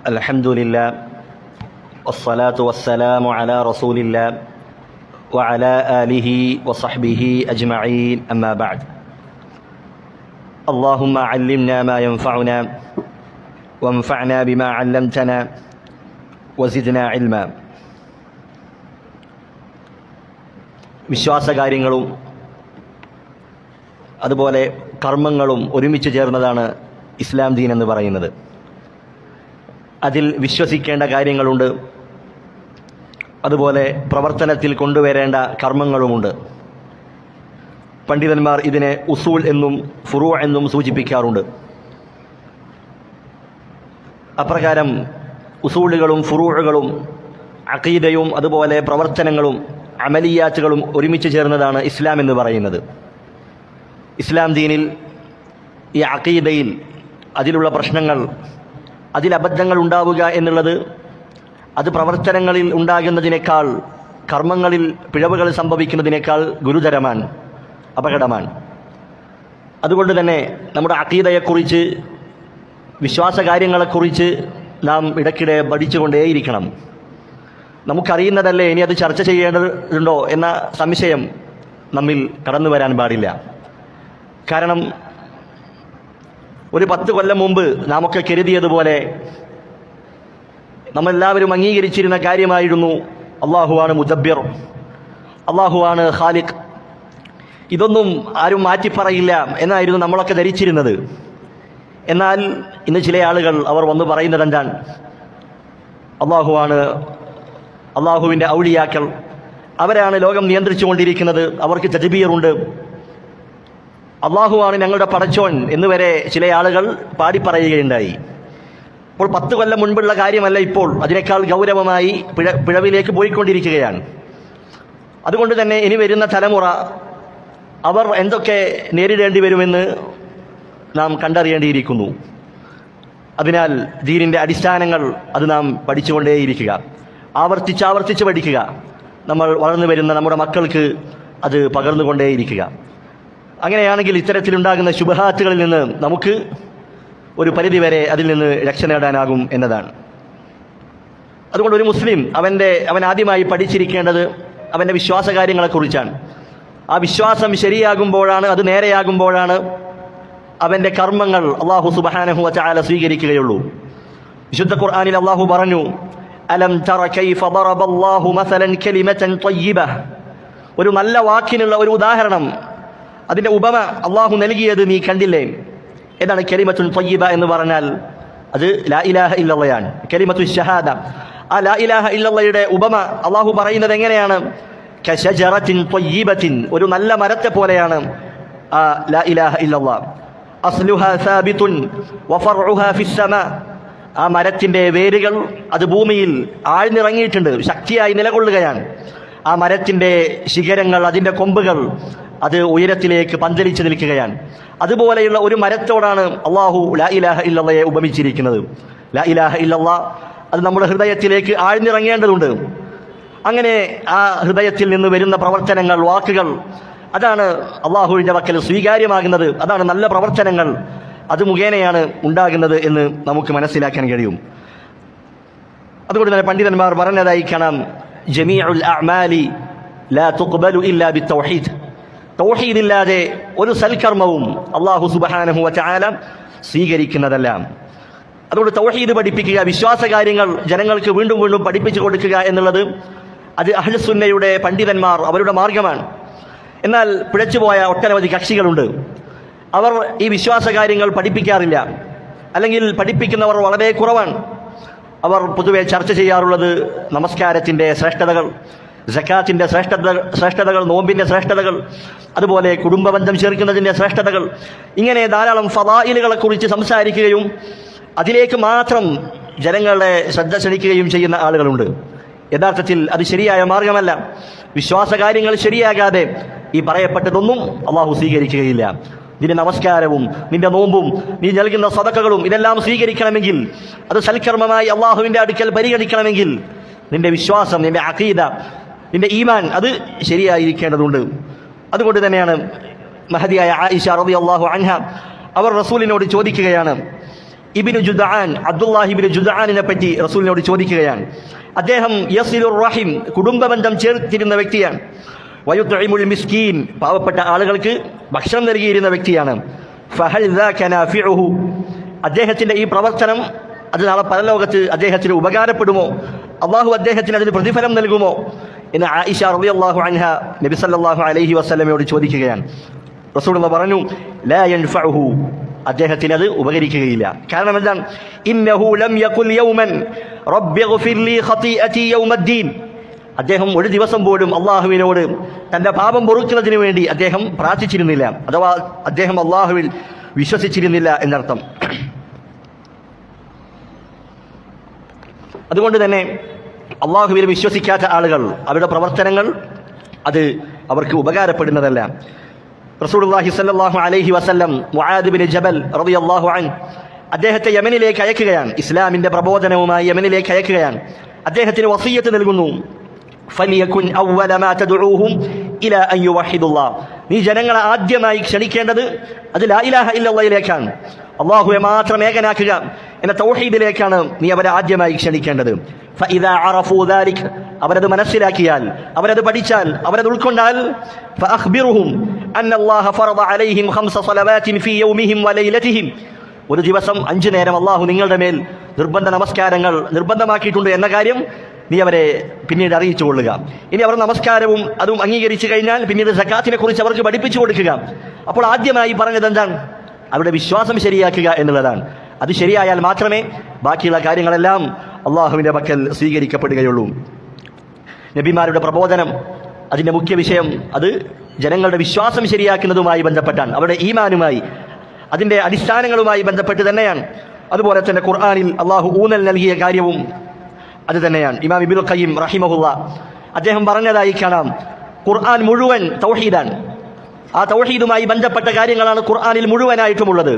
الحمد لله والصلاة والسلام على رسول الله وعلى آله وصحبه أجمعين أما بعد اللهم علمنا ما ينفعنا وانفعنا بما علمتنا وزدنا علما. വിശ്വാസകാര്യങ്ങളും അതുപോലെ കർമ്മങ്ങളും ഒരുമിച്ച് ചേർന്നതാണ് ഇസ്ലാം ദീൻ എന്ന് പറയുന്നത്. അതിൽ വിശ്വസിക്കേണ്ട കാര്യങ്ങളുണ്ട്, അതുപോലെ പ്രവർത്തനത്തിൽ കൊണ്ടുവരേണ്ട കർമ്മങ്ങളുമുണ്ട്. പണ്ഡിതന്മാർ ഇതിനെ ഉസൂൽ എന്നും ഫുറൂ എന്നും സൂചിപ്പിക്കാറുണ്ട്. അപ്രകാരം ഉസൂലുകളും ഫുറൂകളും അഖീദയും അതുപോലെ പ്രവർത്തനങ്ങളും അമലിയാത്തുകളും ഒരുമിച്ച് ചേർന്നതാണ് ഇസ്ലാം എന്ന് പറയുന്നത്. ഇസ്ലാം ദീനിൽ ഈ അഖീദയിൽ അതിലുള്ള പ്രശ്നങ്ങൾ, അതിൽ അബദ്ധങ്ങൾ ഉണ്ടാവുക എന്നുള്ളത് അത് പ്രവർത്തനങ്ങളിൽ ഉണ്ടാകുന്നതിനേക്കാൾ, കർമ്മങ്ങളിൽ പിഴവുകൾ സംഭവിക്കുന്നതിനേക്കാൾ ഗുരുതരമാണ്, അപകടമാണ്. അതുകൊണ്ട് തന്നെ നമ്മുടെ അഖീദയെക്കുറിച്ച്, വിശ്വാസകാര്യങ്ങളെക്കുറിച്ച് നാം ഇടയ്ക്കിടെ പഠിച്ചുകൊണ്ടേയിരിക്കണം. നമുക്കറിയുന്നതല്ലേ ഇനി അത് ചർച്ച ചെയ്യേണ്ടതുണ്ടോ എന്ന സംശയം നമ്മിൽ കടന്നു വരാൻ പാടില്ല. കാരണം ഒരു 10 കൊല്ലം മുമ്പ് നാമൊക്കെ കരുതിയതുപോലെ നമ്മളെല്ലാവരും അംഗീകരിച്ചിരുന്ന കാര്യമായിരുന്നു അള്ളാഹുവാണ് മുദബ്ബിർ, അള്ളാഹുവാണ് ഖാലിഖ്. ഇതൊന്നും ആരും മാറ്റിപ്പറയില്ല എന്നായിരുന്നു നമ്മളൊക്കെ ധരിച്ചിരുന്നത്. എന്നാൽ ഇന്ന് ചില ആളുകൾ അവർ വന്ന് പറയുന്നത് എന്താണ്? അള്ളാഹുവാണ്, അള്ളാഹുവിൻ്റെ ഔലിയാക്കൾ, അവരാണ് ലോകം നിയന്ത്രിച്ചു കൊണ്ടിരിക്കുന്നത്, അവർക്ക് തദ്ബീറുണ്ട്, അള്ളാഹുവാണ് ഞങ്ങളുടെ പടച്ചോൻ എന്നുവരെ ചില ആളുകൾ പാടിപ്പറയുകയുണ്ടായി. അപ്പോൾ 10 കൊല്ലം മുൻപുള്ള കാര്യമല്ല ഇപ്പോൾ, അതിനേക്കാൾ ഗൗരവമായി പിഴവിലേക്ക് പോയിക്കൊണ്ടിരിക്കുകയാണ്. അതുകൊണ്ട് തന്നെ ഇനി വരുന്ന തലമുറ അവർ എന്തൊക്കെ നേരിടേണ്ടി വരുമെന്ന് നാം കണ്ടറിയേണ്ടിയിരിക്കുന്നു. അതിനാൽ ദീനിൻ്റെ അടിസ്ഥാനങ്ങൾ അത് നാം പഠിച്ചുകൊണ്ടേയിരിക്കുക, ആവർത്തിച്ച് പഠിക്കുക. നമ്മൾ വളർന്നു വരുന്ന നമ്മുടെ മക്കൾക്ക് അത് പകർന്നുകൊണ്ടേയിരിക്കുക. അങ്ങനെയാണെങ്കിൽ ഇത്തരത്തിലുണ്ടാകുന്ന ശുബഹാത്തുകളിൽ നിന്ന് നമുക്ക് ഒരു പരിധിവരെ അതിൽ നിന്ന് രക്ഷ നേടാനാകും എന്നതാണ്. അതുകൊണ്ട് ഒരു മുസ്ലിം അവൻ ആദ്യമായി പഠിച്ചിരിക്കേണ്ടത് അവൻ്റെ വിശ്വാസകാര്യങ്ങളെക്കുറിച്ചാണ്. ആ വിശ്വാസം ശരിയാകുമ്പോഴാണ്, അത് നേരെയാകുമ്പോഴാണ് അവൻ്റെ കർമ്മങ്ങൾ അല്ലാഹു സുബ്ഹാനഹു വ തആല സ്വീകരിക്കുകയുള്ളൂ. വിശുദ്ധ ഖുർആനിൽ അല്ലാഹു പറഞ്ഞു, അലം തറ കൈഫ ദറബല്ലാഹു മസലൻ കലിമതൻ ത്വയ്യിബ. ഒരു നല്ല വാക്കിനുള്ള ഒരു ഉദാഹരണം, അതിൻ്റെ ഉപമ അള്ളാഹു നൽകിയത് നീ കണ്ടില്ലേ? ഏതാണ് കലിമത്തുൻ ത്വയ്യിബ എന്ന് പറഞ്ഞാൽ? അത് ലാ ഇലാഹ ഇല്ലല്ലാഹയാണ്, കലിമത്തു ഷഹാദ. ആ ലാ ഇലാഹ ഇല്ലല്ലാഹയുടെ ഉപമ അള്ളാഹു പറയുന്നത് എങ്ങനെയാണ്? കശജറത്തിൻ ത്വയ്യിബത്തിൻ, ഒരു നല്ല മരത്തെ പോലെയാണ് ആ ലാ ഇലാഹ ഇല്ലല്ലാഹ്. അസ്ലുഹാ സാബിതുൻ വഫർഉഹാ ഫിസ്സമാ. ആ മരത്തിൻ്റെ വേരുകൾ അത് ഭൂമിയിൽ ആഴ്ന്നിറങ്ങിയിട്ടുണ്ട്, ശക്തിയായി നിലകൊള്ളുകയാണ്. ആ മരത്തിൻ്റെ ശിഖരങ്ങൾ, അതിൻ്റെ കൊമ്പുകൾ അത് ഉയരത്തിലേക്ക് പന്തലിച്ച് നിൽക്കുകയാണ്. അതുപോലെയുള്ള ഒരു മരത്തോടാണ് അള്ളാഹു ലാ ഇലാഹ ഇല്ലല്ലാഹയെ ഉപമിച്ചിരിക്കുന്നത്. ലാ ഇലാഹ ഇല്ലല്ലാഹ് അത് നമ്മുടെ ഹൃദയത്തിലേക്ക് ആഴ്ന്നിറങ്ങേണ്ടതുണ്ട്. അങ്ങനെ ആ ഹൃദയത്തിൽ നിന്ന് വരുന്ന പ്രവർത്തനങ്ങൾ, വാക്കുകൾ, അതാണ് അള്ളാഹുവിൻ്റെ പക്കൽ സ്വീകാര്യമാകുന്നത്. അതാണ് നല്ല പ്രവർത്തനങ്ങൾ, അത് മുഖേനയാണ് ഉണ്ടാകുന്നത് എന്ന് നമുക്ക് മനസ്സിലാക്കാൻ കഴിയും. അതുകൊണ്ട് തന്നെ പണ്ഡിതന്മാർ പറഞ്ഞതായി കാണാം, ജമീഉൽ അഅ്മാലി ലാ തുഖ്ബലു ഇല്ലാ ബിത്തൗഹീദ്. തൗഹീദില്ലാതെ ഒരു സൽക്കർമ്മവും അല്ലാഹു സുബ്ഹാനഹു വ തആല സ്വീകരിക്കുന്നതല്ല. അതുകൊണ്ട് തൗഹീദ് പഠിപ്പിക്കുക, വിശ്വാസകാര്യങ്ങൾ ജനങ്ങൾക്ക് വീണ്ടും വീണ്ടും പഠിപ്പിച്ചു കൊടുക്കുക എന്നുള്ളത് അത് അഹ്ലുസുന്നയുടെ പണ്ഡിതന്മാർ അവരുടെ മാർഗമാണ്. എന്നാൽ പിഴച്ചുപോയ ഒട്ടനവധി കക്ഷികളുണ്ട്. അവർ ഈ വിശ്വാസകാര്യങ്ങൾ പഠിപ്പിക്കാറില്ല, അല്ലെങ്കിൽ പഠിപ്പിക്കുന്നവർ വളരെ കുറവാണ്. അവർ പൊതുവെ ചർച്ച ചെയ്യാറുള്ളത് നമസ്കാരത്തിൻ്റെ ശ്രേഷ്ഠതകൾ, സക്കാത്തിൻ്റെ ശ്രേഷ്ഠതകൾ, നോമ്പിൻ്റെ ശ്രേഷ്ഠതകൾ, അതുപോലെ കുടുംബബന്ധം ചേർക്കുന്നതിൻ്റെ ശ്രേഷ്ഠതകൾ, ഇങ്ങനെ ധാരാളം ഫളായിലുകളെക്കുറിച്ച് സംസാരിക്കുകയും അതിലേക്ക് മാത്രം ജനങ്ങളെ ശ്രദ്ധ ക്ഷണിക്കുകയും ചെയ്യുന്ന ആളുകളുണ്ട്. യഥാർത്ഥത്തിൽ അത് ശരിയായ മാർഗമല്ല. വിശ്വാസകാര്യങ്ങൾ ശരിയാകാതെ ഈ പറയപ്പെട്ടതൊന്നും അള്ളാഹു സ്വീകരിക്കുകയില്ല. നിന്റെ നമസ്കാരവും നിന്റെ നോമ്പും നീ നൽകുന്ന സദഖകളും ഇതെല്ലാം സ്വീകരിക്കണമെങ്കിൽ, അത് സൽക്കർമ്മമായി അള്ളാഹുവിൻ്റെ അടുക്കൽ പരിഗണിക്കണമെങ്കിൽ നിന്റെ വിശ്വാസം, നിന്റെ അഖീദ, നിന്റെ ഈമാൻ അത് ശരിയായിരിക്കേണ്ടതുണ്ട്. അതുകൊണ്ട് തന്നെയാണ് മഹദിയായ ആയിഷ റളിയല്ലാഹു അൻഹ അവർ റസൂലിനോട് ചോദിക്കുകയാണ്, ഇബ്നു ജുദആൻ, അബ്ദുല്ലാഹി ഇബ്നു ജുദആനിനെ പറ്റി റസൂലിനോട് ചോദിക്കുകയാണ്. അദ്ദേഹം യസിലുർ റഹിം, കുടുംബബന്ധം ചേർത്തിരുന്ന വ്യക്തിയാണ്. വയുത്ഇമുൽ മിസ്കീൻ, പാവപ്പെട്ട ആളുകൾക്ക് ഭക്ഷണം നൽകിയിരുന്ന വ്യക്തിയാണ്. ഫഹൽ ദാക നാഫിഉഹു, അദ്ദേഹത്തിന്റെ ഈ പ്രവർത്തനം അത് നാളെ പരലോകത്ത് അദ്ദേഹത്തിന് ഉപകാരപ്പെടുമോ? അള്ളാഹു അദ്ദേഹത്തിന് അതിന് പ്രതിഫലം നൽകുമോ എന്ന് ആയിഷ റളിയല്ലാഹു അൻഹ നബി സല്ലല്ലാഹു അലൈഹി വസല്ലമയോട് ചോദിക്കുകയാണ്. റസൂലുള്ളാഹി പറഞ്ഞു, ലാ യൻഫഉഹു, അദ്ദേഹത്തിന് അത് ഉപകരിക്കുകയില്ല. കാരണം എന്താണ്? ഇന്നഹു ലം യഖുൽ യൗമൻ റബ്ബിഗ്ഫിർ ലീ ഖതീഅതി യൗമദ്ദീൻ, അദ്ദേഹം ഒരു ദിവസം പോലും അള്ളാഹുവിനോട് തന്റെ പാപം പൊറുക്കുന്നതിന് വേണ്ടി അദ്ദേഹം പ്രാർത്ഥിച്ചിരുന്നില്ല, അഥവാ അദ്ദേഹം അള്ളാഹുവിൽ വിശ്വസിച്ചിരുന്നില്ല എന്നർത്ഥം. അതുകൊണ്ട് തന്നെ അള്ളാഹുവിൽ വിശ്വസിക്കാത്ത ആളുകൾ അവരുടെ പ്രവർത്തനങ്ങൾ അത് അവർക്ക് ഉപകാരപ്പെടുന്നതല്ല. റസൂലുള്ളാഹി സ്വല്ലല്ലാഹു അലൈഹി വസല്ലം മുആദ് ബിൻ ജബൽ റളിയല്ലാഹു അൻഹു അദ്ദേഹത്തെ യമനിലേക്ക് അയക്കുകയാണ്. ഇസ്ലാമിന്റെ പ്രബോധനവുമായി യമനിലേക്ക് അയക്കുകയാണ്. അദ്ദേഹത്തിന് വസിയ്യത്ത് നൽകുന്നു, ഫലിയകുൻ അവ്വല മാ തദ്ഉഹും ഇലാ അൻ യുവഹിദുല്ലാഹ്, നീ ജനങ്ങളെ ആദ്യമായി ക്ഷണിക്കേണ്ടത് അത് ലാ ഇലാഹ ഇല്ലല്ലാഹിലേക്കാണ്, അള്ളാഹുവെ മാത്രം ഏകനാക്കുക എന്ന തൗഹീദിലേക്കാണ് നീ അവരെ ആദ്യമായി ക്ഷണിക്കേണ്ടത്. ഫഇദാ അറഫൂ ദാലിക, അവരത് മനസ്സിലാക്കിയാൽ, അവരത് പഠിച്ചാൽ, അവരത് ഉൾക്കൊണ്ടാൽ, ഫഅഖ്ബിറുഹും അന്നല്ലാഹ ഫറദ അലൈഹിം ഖംസ സ്വലവാത്തിൻ ഫീ യൗമിഹിം വലൈലതിഹിം, ഒരു ദിവസം 5 നേരം അള്ളാഹു നിങ്ങളുടെ മേൽ നിർബന്ധ നമസ്കാരങ്ങൾ നിർബന്ധമാക്കിയിട്ടുണ്ട് എന്ന കാര്യം നീ അവരെ പിന്നീട് അറിയിച്ചു കൊള്ളുക. ഇനി അവർ നമസ്കാരവും അതും അംഗീകരിച്ചു കഴിഞ്ഞാൽ പിന്നീട് സക്കാത്തിനെ കുറിച്ച് അവർക്ക് പഠിപ്പിച്ചു കൊടുക്കുക. അപ്പോൾ ആദ്യമായി പറഞ്ഞത് എന്താണ്? അവരുടെ വിശ്വാസം ശരിയാക്കുക എന്നുള്ളതാണ്. അത് ശരിയായാൽ മാത്രമേ ബാക്കിയുള്ള കാര്യങ്ങളെല്ലാം അള്ളാഹുവിൻ്റെ പക്കൽ സ്വീകരിക്കപ്പെടുകയുള്ളൂ. നബിമാരുടെ പ്രബോധനം, അതിൻ്റെ മുഖ്യ വിഷയം അത് ജനങ്ങളുടെ വിശ്വാസം ശരിയാക്കുന്നതുമായി ബന്ധപ്പെട്ടാണ്, അവരുടെ ഈമാനുമായി, അതിൻ്റെ അടിസ്ഥാനങ്ങളുമായി ബന്ധപ്പെട്ട് തന്നെയാണ്. അതുപോലെ തന്നെ ഖുർആനിൽ അള്ളാഹു ഊന്നൽ നൽകിയ കാര്യവും അത് തന്നെയാണ്. ഇമാം ഇബ്നുൽ ഖയ്യിം റഹിമഹുല്ലാ അദ്ദേഹം പറഞ്ഞതായി കാണാം, ഖുർആൻ മുഴുവൻ തൗഹീദാണ്. ആ തൗഹീദുമായി ബന്ധപ്പെട്ട കാര്യങ്ങളാണ് ഖുർആനിൽ മുഴുവനായിട്ടുമുള്ളത്.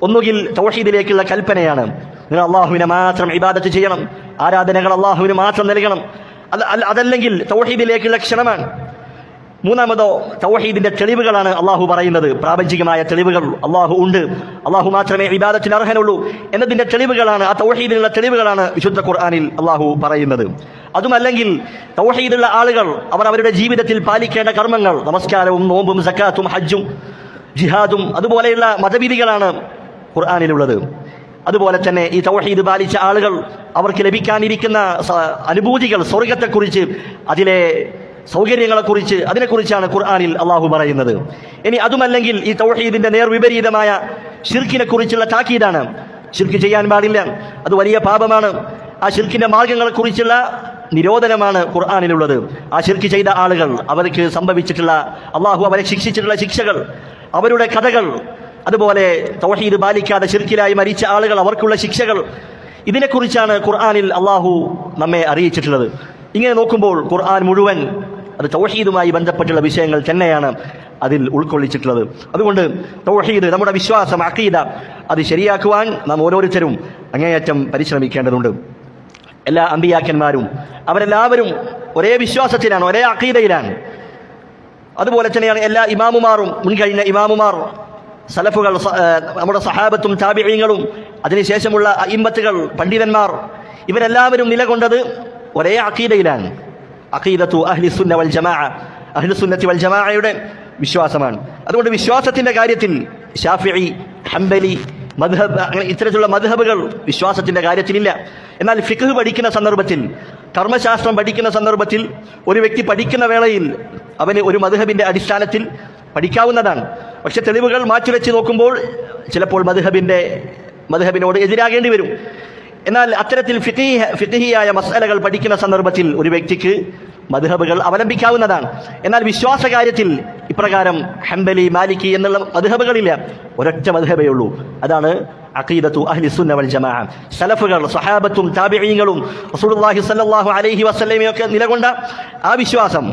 ഒന്നുകിൽ തൗഹീദിലേക്കുള്ള കൽപ്പനയാണ്, നിങ്ങൾ അള്ളാഹുവിനെ മാത്രം ഇബാദത്ത് ചെയ്യണം, ആരാധനകൾ അള്ളാഹുവിന് മാത്രം നൽകണം. അതല്ലെങ്കിൽ തൗഹീദിലേക്കുള്ള ക്ഷണമാണ്. മൂന്നാമതോ തൗഹീദിന്റെ തെളിവുകളാണ് അള്ളാഹു പറയുന്നത്, പ്രാപഞ്ചികമായ തെളിവുകൾ, അള്ളാഹു ഉണ്ട്, അള്ളാഹു മാത്രമേ ഇബാദത്തിന് അർഹനുള്ളൂ എന്നതിന്റെ തെളിവുകളാണ്, ആ തൗഹീദിനുള്ള തെളിവുകളാണ് വിശുദ്ധ ഖുർആനിൽ അള്ളാഹു പറയുന്നത്. അതുമല്ലെങ്കിൽ തൗഹീദുള്ള ആളുകൾ അവർ അവരുടെ ജീവിതത്തിൽ പാലിക്കേണ്ട കർമ്മങ്ങൾ, നമസ്കാരവും നോമ്പും സക്കാത്തും ഹജ്ജും ജിഹാദും അതുപോലെയുള്ള മതവിധികളാണ് ഖുർആനിലുള്ളത്. അതുപോലെ തന്നെ ഈ തൗഹീദ് പാലിച്ച ആളുകൾ അവർക്ക് ലഭിക്കാനിരിക്കുന്ന അനുഭൂതികൾ, സ്വർഗത്തെക്കുറിച്ച്, അതിലെ സൗകര്യങ്ങളെക്കുറിച്ച്, അതിനെക്കുറിച്ചാണ് ഖുർആനിൽ അള്ളാഹു പറയുന്നത്. ഇനി അതുമല്ലെങ്കിൽ ഈ തൗഹീദിന്റെ നേർവിപരീതമായ ശിർക്കിനെ കുറിച്ചുള്ള താക്കീതാണ്. ശിർക്ക് ചെയ്യാൻ പാടില്ല, അത് വലിയ പാപമാണ്. ആ ശിർക്കിന്റെ മാർഗങ്ങളെക്കുറിച്ചുള്ള നിരോധനമാണ് ഖുർആനിലുള്ളത്. ആ ശിർക്ക് ചെയ്ത ആളുകൾ, അവർക്ക് സംഭവിച്ചിട്ടുള്ള, അള്ളാഹു അവരെ ശിക്ഷിച്ചിട്ടുള്ള ശിക്ഷകൾ, അവരുടെ കഥകൾ, അതുപോലെ തൗഹീദ് പാലിക്കാതെ ശിർക്കിലായി മരിച്ച ആളുകൾ, അവർക്കുള്ള ശിക്ഷകൾ, ഇതിനെക്കുറിച്ചാണ് ഖുർആനിൽ അള്ളാഹു നമ്മെ അറിയിച്ചിട്ടുള്ളത്. ഇങ്ങനെ നോക്കുമ്പോൾ ഖുർആൻ മുഴുവൻ അത് തൗഹീദുമായി ബന്ധപ്പെട്ടുള്ള വിഷയങ്ങൾ തന്നെയാണ് അതിൽ ഉൾക്കൊള്ളിച്ചിട്ടുള്ളത്. അതുകൊണ്ട് തൗഹീദ്, നമ്മുടെ വിശ്വാസം, അഖീദ, അത് ശരിയാക്കുവാൻ നാം ഓരോരുത്തരും അങ്ങേയറ്റം പരിശ്രമിക്കേണ്ടതുണ്ട്. എല്ലാ അമ്പിയാക്കന്മാരും അവരെല്ലാവരും ഒരേ വിശ്വാസത്തിലാണ്, ഒരേ അഖീദയിലാണ്. അതുപോലെ തന്നെയാണ് എല്ലാ ഇമാമുമാറും, മുൻകഴിഞ്ഞ ഇമാമുമാർ, സലഫുകൾ, നമ്മുടെ സഹാബത്തും താബിഈങ്ങളും അതിനുശേഷമുള്ള അഇമ്മത്തുകൾ, പണ്ഡിതന്മാർ, ഇവരെല്ലാവരും നിലകൊണ്ടത് ഒരേ അഖീദയിലാണ്. അഖീദത്തു അഹ്ലിസുന്ന വൽ ജമാഅ, അഹ്ലുസുന്നത്തി വൽ ജമാഅയുടെ വിശ്വാസമാണ്. അതുകൊണ്ട് വിശ്വാസത്തിന്റെ കാര്യത്തിൽ ശാഫിഈ, ഹംബലി മദ്ഹബ്, അങ്ങനെ ഇത്തരത്തിലുള്ള മദ്ഹബുകൾ വിശ്വാസത്തിന്റെ കാര്യത്തിലില്ല. എന്നാൽ ഫിഖ് പഠിക്കുന്ന സന്ദർഭത്തിൽ, കർമ്മശാസ്ത്രം പഠിക്കുന്ന സന്ദർഭത്തിൽ ഒരു വ്യക്തി പഠിക്കുന്ന വേളയിൽ അവന് ഒരു മദ്ഹബിന്റെ അടിസ്ഥാനത്തിൽ പഠിക്കാവുന്നതാണ്. പക്ഷെ തെളിവുകൾ മാറ്റിവെച്ച് നോക്കുമ്പോൾ ചിലപ്പോൾ മദ്ഹബിനോട് എതിരാകേണ്ടി വരും. എന്നാൽ അത്തരത്തിൽ ഫിഖ്ഹിയായ മസ്അലകൾ പഠിക്കുന്ന സന്ദർഭത്തിൽ ഒരു വ്യക്തിക്ക് മദ്ഹബുകൾ അവലംബിക്കാവുന്നതാണ്. എന്നാൽ വിശ്വാസ കാര്യത്തിൽ ഇപ്രകാരം ഹംബലി, മാലിക്കി എന്നുള്ള മദ്ഹബുകളില്ല, ഒരൊറ്റ മദ്ഹബേ ഉള്ളൂ. അതാണ് അഖീദത്തു അഹ്ലിസുന്ന വൽ ജമാഅ. സലഫുകൾ, സഹാബത്തും താബിഈങ്ങളും റസൂലുള്ളാഹി സ്വല്ലല്ലാഹു അലൈഹി വസല്ലമയൊക്കെ നിലകൊണ്ട ആ വിശ്വാസം,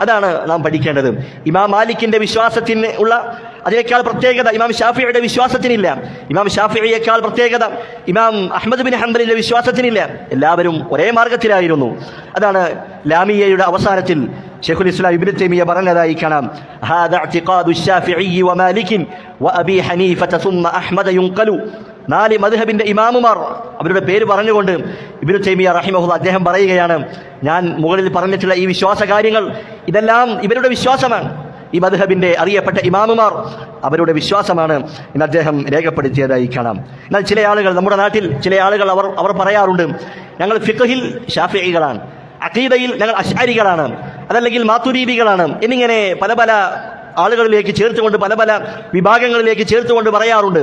അതാണ് നാം പഠിക്കേണ്ടത്. ഇമാം മാലിക്കിന്റെ വിശ്വാസത്തിന് ഉള്ള അതിനേക്കാൾ പ്രത്യേകത ഇമാം ഷാഫിയുടെ വിശ്വാസത്തിനില്ല. ഇമാം ഷാഫിയേക്കാൾ പ്രത്യേകത ഇമാം അഹ്മദ് ബിൻ ഹംബലിന്റെ വിശ്വാസത്തിനില്ല. എല്ലാവരും ഒരേ മാർഗത്തിലായിരുന്നു. അതാണ് ലാമിയയുടെ അവസാനത്തിൽ ശൈഖുൽ ഇസ്ലാം ഇബ്നു തൈമിയ്യ പറഞ്ഞതായി കാണാം, ഹാദാ ഇഅ്തിഖാദു ശാഫിഈ വമാലിക് വഅബീ ഹനീഫത സുമ്മ അഹ്മദ യുൻഖലു 4 മദ്ഹബിന്റെ ഇമാമുമാർ അവരുടെ പേര് പറഞ്ഞുകൊണ്ട് ഇബ്നു തൈമിയ റഹിമഹുല്ലാഹ് അദ്ദേഹം പറയുകയാണ്, ഞാൻ മുകളിൽ പറഞ്ഞിട്ടുള്ള ഈ വിശ്വാസ കാര്യങ്ങൾ ഇതെല്ലാം ഇവരുടെ വിശ്വാസമാണ്. ഈ മദ്ഹബിന്റെ അറിയപ്പെട്ട ഇമാമുമാർ അവരുടെ വിശ്വാസമാണ് എന്ന് അദ്ദേഹം രേഖപ്പെടുത്തിയതായി കാണാം. എന്നാൽ ചില ആളുകൾ, നമ്മുടെ നാട്ടിൽ ചില ആളുകൾ അവർ പറയാറുണ്ട്, ഞങ്ങൾ ഫിഖ്ഹിൽ ശാഫിഈകളാണ്, അഖീദയിൽ ഞങ്ങൾ അശ്അരികളാണ്, അതല്ലെങ്കിൽ മാതുരീദികളാണ് എന്നിങ്ങനെ പല പല ആളുകളിലേക്ക് ചേർത്തുകൊണ്ട്, പല പല വിഭാഗങ്ങളിലേക്ക് ചേർത്തുകൊണ്ട് പറയാറുണ്ട്.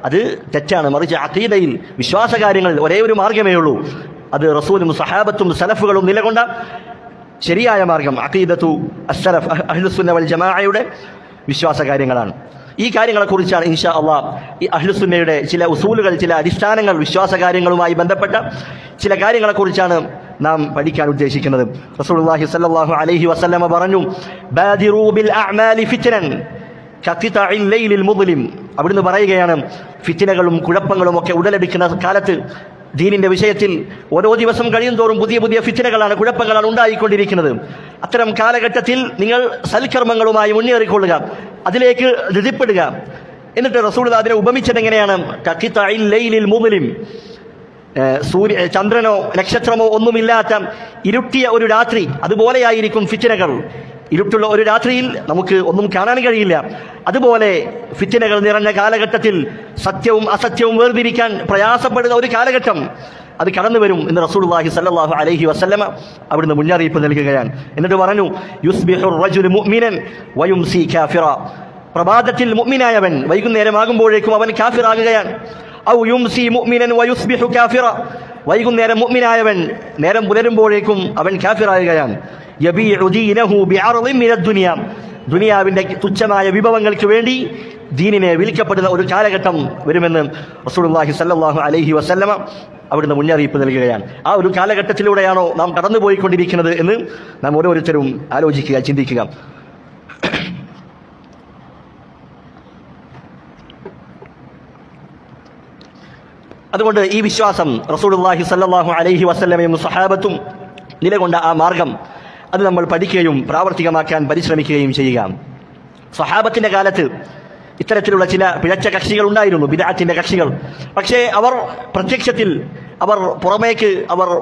അത് തെറ്റാണ്. മറിച്ച് അഖീദയിൽ വിശ്വാസകാര്യങ്ങളിൽ ഒരേ ഒരു മാർഗമേ ഉള്ളൂ. അത് റസൂലും സഹാബത്തും സലഫുകളും നിലകൊണ്ട ശരിയായ മാർഗം അഖീദത്തു അസ്സലഫ് അഹ്ലുസുന്ന വൽ ജമാഅയുടെ വിശ്വാസ കാര്യങ്ങളാണ്. ഈ കാര്യങ്ങളെക്കുറിച്ചാണ് ഇൻഷാ അള്ളാഹ് ഈ അഹ്ലുസുന്നയുടെ ചില ഉസൂലുകൾ, ചില അടിസ്ഥാനങ്ങൾ, വിശ്വാസ കാര്യങ്ങളുമായി ബന്ധപ്പെട്ട ചില കാര്യങ്ങളെക്കുറിച്ചാണ് നാം പഠിക്കാൻ ഉദ്ദേശിക്കുന്നത്. റസൂലുള്ളാഹി സ്വല്ലല്ലാഹു അലൈഹി വസല്ലമ പറഞ്ഞു, ബാദിറൂ ബിൽ അഅമാലി ഫിത്നൻ കഖിതഇൽ ലൈലിൽ മുദ്ലിം. അവിടുന്ന് പറയുകയാണ്, ഫിത്നകളും കുഴപ്പങ്ങളും ഒക്കെ ഉടലെടുക്കുന്ന കാലത്ത് ദീനിന്റെ വിഷയത്തിൽ ഓരോ ദിവസം കഴിയും തോറും പുതിയ പുതിയ ഫിത്നകളാണ്, കുഴപ്പങ്ങളാണ് ഉണ്ടായിക്കൊണ്ടിരിക്കുന്നത്. അത്തരം കാലഘട്ടത്തിൽ നിങ്ങൾ സൽക്കർമ്മങ്ങളുമായി മുന്നേറിക്കൊള്ളുക, അതിലേക്ക് ധൃതിപ്പെടുക. എന്നിട്ട് റസൂൽ അതിനെ ഉപമിച്ചത് എങ്ങനെയാണ്? കഖിതഇൽ ലൈലിൽ മുദ്ലിം, ചന്ദ്രനോ നക്ഷത്രമോ ഒന്നുമില്ലാത്ത ഇരുട്ടിയ ഒരു രാത്രി, അതുപോലെയായിരിക്കും ഫിത്നകൾ. ഇരുട്ടുള്ള ഒരു രാത്രിയിൽ നമുക്ക് ഒന്നും കാണാൻ കഴിയില്ല. അതുപോലെ ഫിത്നകൾ നിറഞ്ഞ കാലഘട്ടത്തിൽ സത്യവും അസത്യവും വേർതിരിക്കാൻ പ്രയാസപ്പെടുന്ന ഒരു കാലഘട്ടം അത് കടന്നു വരും എന്ന് റസൂലുള്ളാഹി സ്വല്ലല്ലാഹു അലൈഹി വസല്ലമ അവിടുന്ന് മുന്നറിയിപ്പ് നൽകുകയാണ്. എന്നിട്ട് പറഞ്ഞു, യുസ്ബിഹുർ റജുലു മുഅ്മിനൻ വയുംസി കാഫിറ. പ്രഭാതത്തിൽ മുഅ്മിനായവൻ വൈകുന്നേരമാകുമ്പോഴേക്കും അവൻ കാഫിറാകുകയാണ്. ഔ യുംസി മുഅ്മിനൻ വയുസ്ബിഹു കാഫിറ. വൈകുന്നേരം മുഅ്മിനായവൻ നേരം പുലരുമ്പോഴേക്കും അവൻ കാഫിറാകുകയാണ്. യബീഉ ദീനഹു ബിഅർളിൻ മിനദ് ദുനിയ. ദുനിയാവിന്റെ തുച്ഛമായ വിഭവങ്ങൾക്ക് വേണ്ടി ദീനിനെ വിൽക്കപ്പെടുന്ന ഒരു കാലഘട്ടം വരുമെന്ന് റസൂലുള്ളാഹി സ്വല്ലല്ലാഹു അലൈഹി വസല്ലമ അവിടുന്ന് മുന്നറിയിപ്പ് നൽകുകയാണ്. ആ ഒരു കാലഘട്ടത്തിലൂടെയാണോ നാം കടന്നുപോയിക്കൊണ്ടിരിക്കുന്നത് എന്ന് നാം ഓരോരുത്തരും ആലോചിക്കുക, ചിന്തിക്കുക. അതുകൊണ്ട് ഈ വിശ്വാസം, റസൂലുള്ളാഹി സ്വല്ലല്ലാഹു അലൈഹി വസല്ലമയും സഹാബത്തും നിലകൊണ്ട ആ മാർഗം, അത് നമ്മൾ പഠിക്കുകയും പ്രാവർത്തികമാക്കാൻ പരിശ്രമിക്കുകയും ചെയ്യുക. സഹാബത്തിന്റെ കാലത്ത് ഇത്തരത്തിലുള്ള ചില പിഴച്ച കക്ഷികൾ ഉണ്ടായിരുന്നു, ബിദ്അത്തിന്റെ കക്ഷികൾ. പക്ഷേ അവർ പ്രത്യക്ഷത്തിൽ പുറമേക്ക്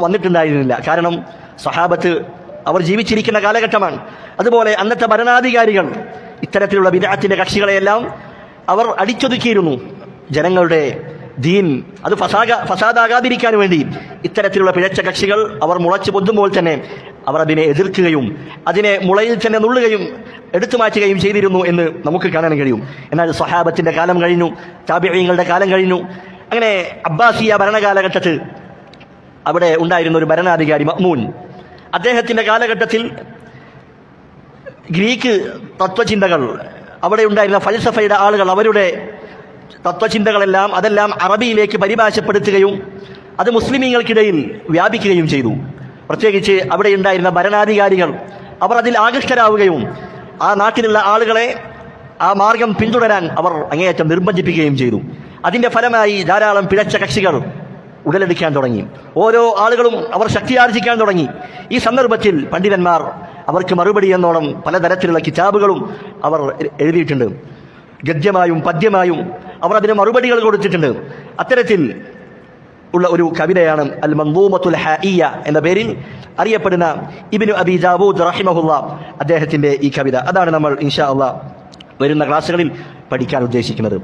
വന്നിട്ടുണ്ടായിരുന്നില്ല. കാരണം സഹാബത്ത് അവർ ജീവിച്ചിരിക്കുന്ന കാലഘട്ടമാണ്. അതുപോലെ അന്നത്തെ ഭരണാധികാരികൾ ഇത്തരത്തിലുള്ള ബിദ്അത്തിന്റെ കക്ഷികളെയെല്ലാം അവർ അടിച്ചൊതുക്കിയിരുന്നു. ജനങ്ങളുടെ ദീൻ അത് ഫസാദാകാതിരിക്കാൻ വേണ്ടി ഇത്തരത്തിലുള്ള പിഴച്ച കക്ഷികൾ അവർ മുളച്ചു പൊന്തുമ്പോൾ തന്നെ അവർ അതിനെ എതിർക്കുകയും അതിനെ മുളയിൽ തന്നെ നുള്ളുകയും എടുത്തു മാറ്റുകയും ചെയ്തിരുന്നു എന്ന് നമുക്ക് കാണാൻ കഴിയും. എന്നാൽ സ്വഹാബത്തിന്റെ കാലം കഴിഞ്ഞു, താബിഈങ്ങളുടെ കാലം കഴിഞ്ഞു. അങ്ങനെ അബ്ബാസിയ ഭരണകാലഘട്ടത്തിൽ അവിടെ ഉണ്ടായിരുന്ന ഒരു ഭരണാധികാരി മഅ്മൂൻ, അദ്ദേഹത്തിന്റെ കാലഘട്ടത്തിൽ ഗ്രീക്ക് തത്വചിന്തകൾ, അവിടെ ഉണ്ടായിരുന്ന ഫൽസഫയുടെ ആളുകൾ അവരുടെ തത്വചിന്തകളെല്ലാം അതെല്ലാം അറബിയിലേക്ക് പരിഭാഷപ്പെടുത്തുകയും അത് മുസ്ലിമീങ്ങൾക്കിടയിൽ വ്യാപിക്കുകയും ചെയ്തു. പ്രത്യേകിച്ച് അവിടെ ഉണ്ടായിരുന്ന ഭരണാധികാരികൾ അവർ അതിൽ ആകൃഷ്ടരാവുകയും ആ നാട്ടിലുള്ള ആളുകളെ ആ മാർഗം പിന്തുടരാൻ അവർ അങ്ങേയറ്റം നിർബന്ധിപ്പിക്കുകയും ചെയ്തു. അതിന്റെ ഫലമായി ധാരാളം പിഴച്ച കക്ഷികൾ ഉടലെടുക്കാൻ തുടങ്ങി. ഓരോ ആളുകളും അവർ ശക്തിയാർജിക്കാൻ തുടങ്ങി. ഈ സന്ദർഭത്തിൽ പണ്ഡിതന്മാർ അവർക്ക് മറുപടി എന്നോണം പലതരത്തിലുള്ള കിതാബുകളും അവർ എഴുതിയിട്ടുണ്ട്. ഗദ്യമായും പദ്യമായും അവർ അതിന് മറുപടികൾ കൊടുത്തിട്ടുണ്ട്. അത്തരത്തിൽ ഉള്ള ഒരു കവിതയാണ് അൽ മൻദൂമത്തുൽ ഹാഇയ എന്ന പേരിൽ അറിയപ്പെടുന്ന ഇബ്നു അബി ദാവൂദ് റഹിമഹുല്ലാഹ് അദ്ദേഹത്തിന്റെ ഈ കവിത. അതാണ് നമ്മൾ ഇൻഷാ അല്ലാഹ് വരുന്ന ക്ലാസ്സുകളിൽ പഠിക്കാൻ ഉദ്ദേശിക്കുന്നത്.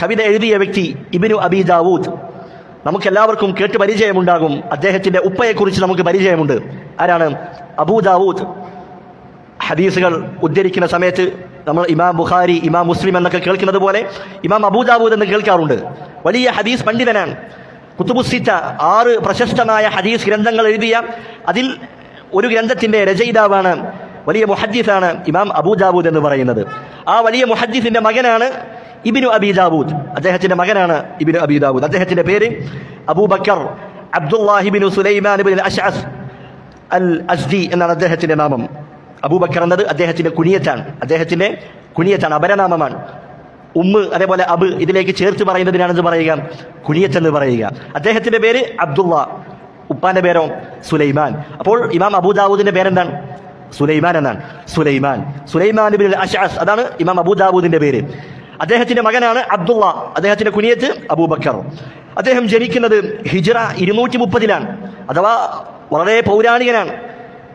കവിത എഴുതിയ വ്യക്തി ഇബ്നു അബി ദാവൂദ്. നമുക്കെല്ലാവർക്കും കേട്ട് പരിചയമുണ്ടാകും. അദ്ദേഹത്തിന്റെ ഉപ്പയെക്കുറിച്ച് നമുക്ക് പരിചയമുണ്ട്. ആരാണ്? അബൂ ദാവൂദ്. ഹദീസുകൾ ഉദ്ധരിക്കുന്ന സമയത്ത് നമ്മൾ ഇമാം ബുഖാരി, ഇമാം മുസ്ലിം എന്നൊക്കെ കേൾക്കുന്നത് പോലെ ഇമാം അബൂ ദാവൂദ് എന്ന് കേൾക്കാറുണ്ട്. വലിയ ഹദീസ് പണ്ഡിതനാണ്. കുത്തുബുസ്സിത്ത 6 പ്രശസ്തമായ ഹദീസ് ഗ്രന്ഥങ്ങൾ എഴുതിയ അതിൽ ഒരു ഗ്രന്ഥത്തിന്റെ രചയിതാവാണ്, വലിയ മുഹദ്ദിസാണ് ഇമാം അബൂ ദാവൂദ് എന്ന് പറയുന്നത്. ആ വലിയ മുഹദ്ദിസിന്റെ മകനാണ് ഇബ്നു അബി ദാവൂദ്. അദ്ദേഹത്തിന്റെ മകനാണ് ഇബ്നു അബി ദാവൂദ്. അദ്ദേഹത്തിന്റെ പേര് അബൂബക്കർ അബ്ദുല്ലാഹി ഇബ്നു സുലൈമാൻ ഇബ്നു അശ്അസ് അൽ അസ്ദി എന്നാണ് അദ്ദേഹത്തിന്റെ നാമം. അബൂബക്കർ എന്നത് അദ്ദേഹത്തിന്റെ കുനിയത്താണ്, അപരനാമമാണ്. ഉമ്മ് അതേപോലെ അബ് ഇതിലേക്ക് ചേർത്ത് പറയുന്നതിനാണെന്ന് പറയുക, കുനിയത്തെന്ന് പറയുക. അദ്ദേഹത്തിന്റെ പേര് അബ്ദുള്ള, ഉപ്പാന്റെ പേരോ സുലൈമാൻ. അപ്പോൾ ഇമാം അബൂ ദാവൂദിന്റെ പേരെന്താണ്? സുലൈമാൻ എന്നാണ്. സുലൈമാൻ ഇബ്നുൽ അശ്അസ്, അതാണ് ഇമാം അബൂ ദാവൂദിന്റെ പേര്. അദ്ദേഹത്തിന്റെ മകനാണ് അബ്ദുള്ള, അദ്ദേഹത്തിന്റെ കുനിയത്ത് അബൂബക്കർ. അദ്ദേഹം ജനിക്കുന്നത് ഹിജ്റ 230-ലാണ്, അഥവാ വളരെ പൗരാണികനാണ്.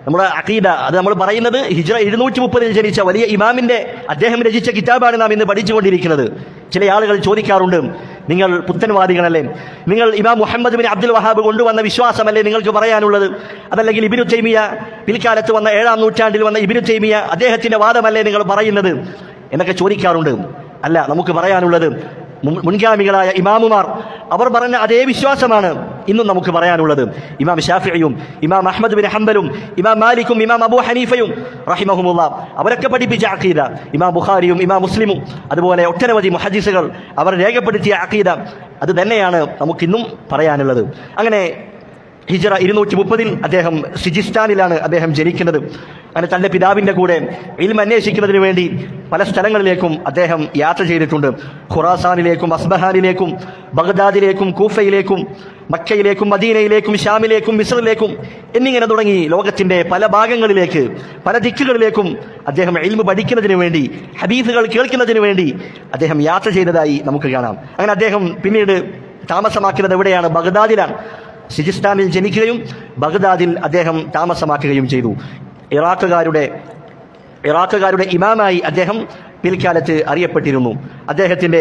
നമ്മുടെ അഖീദ അത് നമ്മൾ പറയുന്നത് ഹിജ്റ 230-ൽ ജനിച്ച വലിയ ഇമാമിന്റെ അദ്ദേഹം രചിച്ച കിതാബാണ് നാം ഇന്ന് പഠിച്ചുകൊണ്ടിരിക്കുന്നത്. ചില ആളുകൾ ചോദിക്കാറുണ്ട്, നിങ്ങൾ പുത്തൻവാദികളല്ലേ, നിങ്ങൾ ഇമാം മുഹമ്മദ് ബിൻ അബ്ദുൽ വഹാബ് കൊണ്ടുവന്ന വിശ്വാസമല്ലേ നിങ്ങൾക്ക് പറയാനുള്ളത്, അതല്ലെങ്കിൽ ഇബ്നു തൈമിയ പിൽക്കാലത്ത് വന്ന 7-ാം നൂറ്റാണ്ടിൽ വന്ന ഇബ്നു തൈമിയ അദ്ദേഹത്തിന്റെ വാദമല്ലേ നിങ്ങൾ പറയുന്നത് എന്നൊക്കെ ചോദിക്കാറുണ്ട്. അല്ല, നമുക്ക് പറയാനുള്ളത് മുൻഗാമികളായ ഇമാമുമാർ അവർ പറഞ്ഞ അതേ വിശ്വാസമാണ് ഇന്നും നമുക്ക് പറയാനുള്ളത്. ഇമാം ഷാഫിഈയും ഇമാം അഹ്മദ് ബിൻ ഹംബലും ഇമാം മാലിക്കും ഇമാം അബൂ ഹനീഫയും റഹിമഹുമുല്ലാ അവരൊക്കെ പഠിപ്പിച്ച അഖീദ, ഇമാം ബുഖാരിയും ഇമാം മുസ്ലിമും അതുപോലെ ഒട്ടനവധി മുഹദ്ദിസുകൾ അവർ രേഖപ്പെടുത്തിയ അഖീദ അത് തന്നെയാണ് നമുക്കിന്നും പറയാനുള്ളത്. അങ്ങനെ ഹിജ്റ 230-ൽ അദ്ദേഹം സിജിസ്ഥാനിലാണ് അദ്ദേഹം ജനിക്കുന്നത്. അങ്ങനെ തൻ്റെ പിതാവിൻ്റെ കൂടെ ഇൽമ അന്വേഷിക്കുന്നതിന് വേണ്ടി പല സ്ഥലങ്ങളിലേക്കും അദ്ദേഹം യാത്ര ചെയ്തിട്ടുണ്ട്. ഖുറാസാനിലേക്കും അസ്ബഹാനിലേക്കും ബഗ്ദാദിലേക്കും കൂഫയിലേക്കും മക്കയിലേക്കും മദീനയിലേക്കും ഷാമിലേക്കും മിസ്റിലേക്കും എന്നിങ്ങനെ തുടങ്ങി ലോകത്തിൻ്റെ പല ഭാഗങ്ങളിലേക്ക് പല ദിക്കുകളിലേക്കും അദ്ദേഹം ഇൽമ പഠിക്കുന്നതിന് വേണ്ടി ഹദീസുകൾ കേൾക്കുന്നതിന് വേണ്ടി അദ്ദേഹം യാത്ര ചെയ്തതായി നമുക്ക് കാണാം. അങ്ങനെ അദ്ദേഹം പിന്നീട് താമസമാക്കുന്നത് എവിടെയാണ്? ബഗ്ദാദിലാണ്. സിജിസ്ഥാനിൽ ജനിക്കുകയും ബഗ്ദാദിൽ അദ്ദേഹം താമസമാക്കുകയും ചെയ്തു. ഇറാഖുകാരുടെ ഇമാമായി അദ്ദേഹം പിൽക്കാലത്ത് അറിയപ്പെട്ടിരുന്നു. അദ്ദേഹത്തിൻ്റെ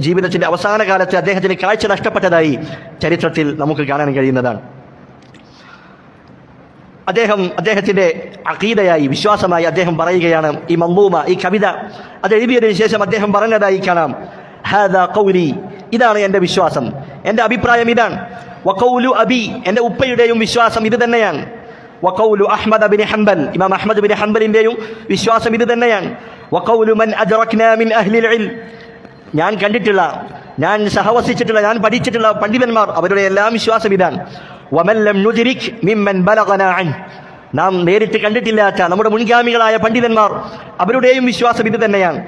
ജീവിതത്തിൻ്റെ അവസാന കാലത്ത് അദ്ദേഹത്തിന് കാഴ്ച നഷ്ടപ്പെട്ടതായി ചരിത്രത്തിൽ നമുക്ക് കാണാൻ കഴിയുന്നതാണ്. അദ്ദേഹത്തിൻ്റെ അഖീദയായി വിശ്വാസമായി അദ്ദേഹം പറയുകയാണ് ഈ മൻദൂമ, ഈ കവിത അത് എഴുതിയതിനു ശേഷം അദ്ദേഹം പറഞ്ഞതായി കാണാം, ഹാദാ ഖൗലി, ഇതാണ് എൻ്റെ വിശ്വാസം, എൻ്റെ അഭിപ്രായം ഇതാണ്. വഖൗലു അബി, എൻ്റെ ഉപ്പയുടെയും വിശ്വാസം ഇത് തന്നെയാണ്. വഖൗലു അഹ്മദ് ബിൻ ഹംബൽ, ഇമാം അഹ്മദ് ബിൻ ഹംബലിൻ്റെയും വിശ്വാസം ഇത് തന്നെയാണ്. വഖൗലു മൻ അദ്റക്നാ മിൻ അഹ്ലിൽ ഇൽം, ഞാൻ കണ്ടിട്ടുള്ള, ഞാൻ സഹവസിച്ചിട്ടുള്ള, ഞാൻ പഠിച്ചിട്ടുള്ള പണ്ഡിതന്മാർ അവരുടെ എല്ലാം വിശ്വാസം ഇതാണ്. വമൻ ലം നുദ്രിക് മിമ്മൻ ബലഗനാ അൻ, നാം നേരിട്ട് കണ്ടിട്ടില്ലാത്ത നമ്മുടെ മുൻഗാമികളായ പണ്ഡിതന്മാർ അവരുടെയും വിശ്വാസം ഇത് തന്നെയാണ്.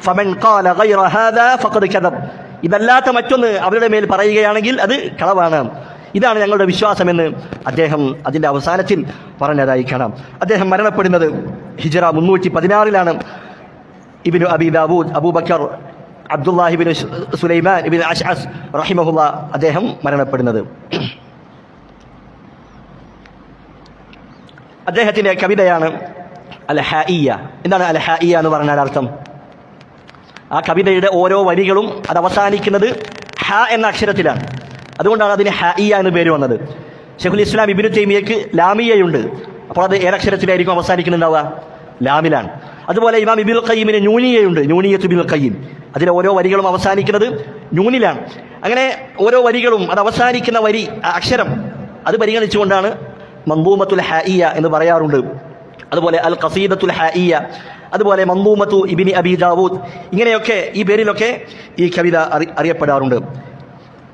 ഫമൻ ഖാല ഗൈറ ഹാദാ ഫഖദ് കദബ്, ഇതല്ലാത്ത മറ്റൊന്ന് അവരുടെ മേൽ പറയുകയാണെങ്കിൽ അത് കളവാണ്. ഇതാണ് ഞങ്ങളുടെ വിശ്വാസമെന്ന് അദ്ദേഹം അതിൻ്റെ അവസാനത്തിൽ പറഞ്ഞതായി കാണാം. അദ്ദേഹം മരണപ്പെടുന്നത് ഹിജ്റ 316-ലാണ്. ഇബ്നു അബി ദാവൂദ് അബൂബക്കർ അബ്ദുല്ലാഹി ബിൻ സുലൈമാൻ ഇബ്ൻ അശ്അസ് റഹിമഹുല്ലാ അദ്ദേഹം മരണപ്പെടുന്നത്. അദ്ദേഹത്തിൻ്റെ കവിതയാണ് അൽ ഹായിയ. എന്താണ് അൽ ഹായിയ എന്ന് പറഞ്ഞാൽ അർത്ഥം? ആ കവിതയുടെ ഓരോ വരികളും അത് അവസാനിക്കുന്നത് ഹ എന്ന അക്ഷരത്തിലാണ്. അതുകൊണ്ടാണ് അതിന് ഹായിയ എന്ന് പേര് വന്നത്. ശൈഖുൽ ഇസ്ലാം ഇബ്നു തൈമിയയ്ക്ക് ലാമിയയുണ്ട്. അപ്പോൾ അത് ഏതക്ഷരത്തിലായിരിക്കും അവസാനിക്കുന്നുണ്ടാവുക? ലാമിലാണ്. അതുപോലെ ഇമാം ഇബ്നുൽ ഖയ്യിമിന് നൂനിയയുണ്ട്, നൂനിയത്ത് ഇബ്നുൽ ഖയ്യിം. അതിലെ ഓരോ വരികളും അവസാനിക്കുന്നത് നൂനിലാണ്. അങ്ങനെ ഓരോ വരികളും അത് അവസാനിക്കുന്ന വരി, അക്ഷരം അത് പരിഗണിച്ചുകൊണ്ടാണ് മൻദൂമത്തുൽ ഹായിയ എന്ന് പറയാറുണ്ട്. അതുപോലെ അൽ ഖസീദത്തുൽ ഹായിയ, അതുപോലെ മൻദൂമത്തു ഇബ്നി അബി ദാവൂദ്, ഇങ്ങനെയൊക്കെ ഈ പേരിലൊക്കെ ഈ കവിത അറിയപ്പെടാറുണ്ട്.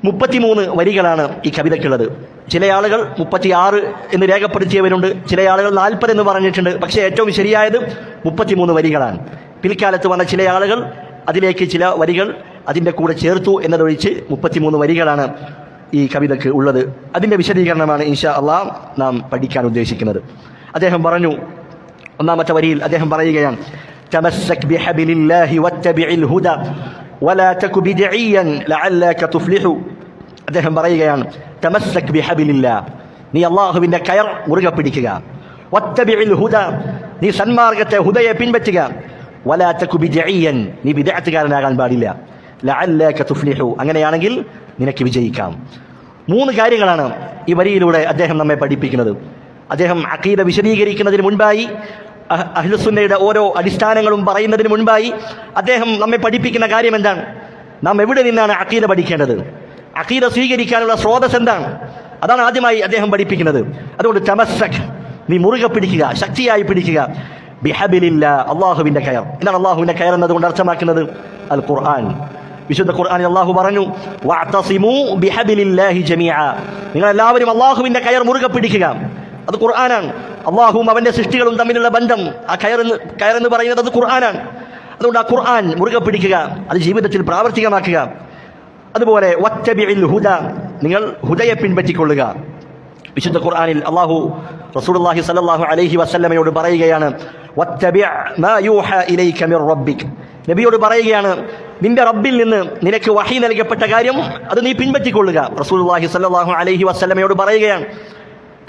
33 വരികളാണ് ഈ കവിതയ്ക്കുള്ളത്. ചില ആളുകൾ 36 എന്ന് രേഖപ്പെടുത്തിയവരുണ്ട്, ചില ആളുകൾ 40 എന്ന് പറഞ്ഞിട്ടുണ്ട്. പക്ഷേ ഏറ്റവും ശരിയായത് 33 വരികളാണ്. പിൽക്കാലത്ത് വന്ന ചില ആളുകൾ അതിലേക്ക് ചില വരികൾ അതിൻ്റെ കൂടെ ചേർത്തു എന്നതൊഴിച്ച് 33 വരികളാണ് ഈ കവിതയ്ക്ക് ഉള്ളത്. അതിൻ്റെ വിശദീകരണമാണ് ഇൻഷാ അള്ളാഹ് നാം പഠിക്കാൻ ഉദ്ദേശിക്കുന്നത്. അദ്ദേഹം പറഞ്ഞു, ഒന്നാമത്തെ വരിയിൽ അദ്ദേഹം പറയുകയാണ്, തമസ്സക് ബിഹബിലില്ലാഹി വത്തബിഇൽ ഹുദാ വലാ തകു ബിദ്ഇയ്യൻ ലഅല്ലക തുഫ്ലിഹു. അദ്ദേഹം പറയുകയാണ്, തമസ്സക് ബിഹബിലില്ലാഹ്, നീ അല്ലാഹുവിൻ്റെ കയർ മുറുകെ പിടിക്കുക. വത്തബിഇൽ ഹുദാ, നീ സന്മാർഗത്തെ ഹുദയെ പിൻപറ്റുക. വലാ തകു ബിദ്ഇയ്യൻ, നീ ബിദ്അത്തുകാരനാകാൻ പാടില്ല. ലഅല്ലക തുഫ്ലിഹു, അങ്ങനെയാണെങ്കിൽ നിനക്ക് വിജയിക്കാം. 3 കാര്യങ്ങളാണ് ഈ വരിയിലൂടെ അദ്ദേഹം നമ്മെ പഠിപ്പിക്കുന്നത്. അദ്ദേഹം അഖീദ വിശദീകരിക്കുന്നതിന് മുൻപായി, അഹ്ലുസുന്നയുടെ ഓരോ അടിസ്ഥാനങ്ങളും പറയുന്നതിന് മുൻപായി അദ്ദേഹം നമ്മെ പഠിപ്പിക്കുന്ന കാര്യം എന്താണ്? നാം എവിടെ നിന്നാണ് അഖീദ പഠിക്കേണ്ടത്? അഖീദ സ്വീകരിക്കാനുള്ള സ്രോതസ് എന്താണ്? അതാണ് ആദ്യമായി അദ്ദേഹം പഠിപ്പിക്കുന്നത്. അതുകൊണ്ട് തമസ്സക്, നീ മുറുകെ പിടിക്കുക, ശക്തിയായി പിടിക്കുക. ബിഹബിലില്ലാ, അള്ളാഹുവിൻ്റെ കയർ. എന്താണ് അള്ളാഹുവിൻ്റെ കയർ എന്നതുകൊണ്ട് അർത്ഥമാക്കുന്നത്? അൽ ഖുർആൻ. വിശുദ്ധ ഖുർആനിൽ അള്ളാഹു പറഞ്ഞു, വഅതസിമൂ ബിഹബിലില്ലാഹി ജമീഅ, നിങ്ങളെല്ലാവരും അള്ളാഹുവിൻ്റെ കയർ മുറുകെ പിടിക്കുക. അത് ഖുർആനാണ്. അള്ളാഹുവും അവൻ്റെ സൃഷ്ടികളും തമ്മിലുള്ള ബന്ധം, ആ കയറെന്ന് പറയുന്നത് അത് ഖുർആനാണ്. അതുകൊണ്ട് ആ ഖുർആൻ മുറുകെ പിടിക്കുക, അത് ജീവിതത്തിൽ പ്രാവർത്തികമാക്കുക. അതുപോലെ വത്തബിഇൽ ഹുദ, നിങ്ങൾ ഹുദയെ പിൻപറ്റിക്കൊള്ളുക. വിശുദ്ധ ഖുർആനിൽ അള്ളാഹു റസൂലുള്ളാഹി സ്വല്ലല്ലാഹു അലൈഹി വസല്ലമയോട് പറയുകയാണ്, വത്തബിഅ മാ യൂഹാ ഇലൈക മിർ റബ്ബിക്, നബിയോട് പറയുകയാണ്, നിന്റെ റബ്ബിൽ നിന്ന് നിനക്ക് വഹി നൽകപ്പെട്ട കാര്യം അത് നീ പിൻപറ്റിക്കൊള്ളുക. റസൂലുള്ളാഹി സ്വല്ലല്ലാഹു അലൈഹി വസല്ലമയോട് പറയുകയാണ്,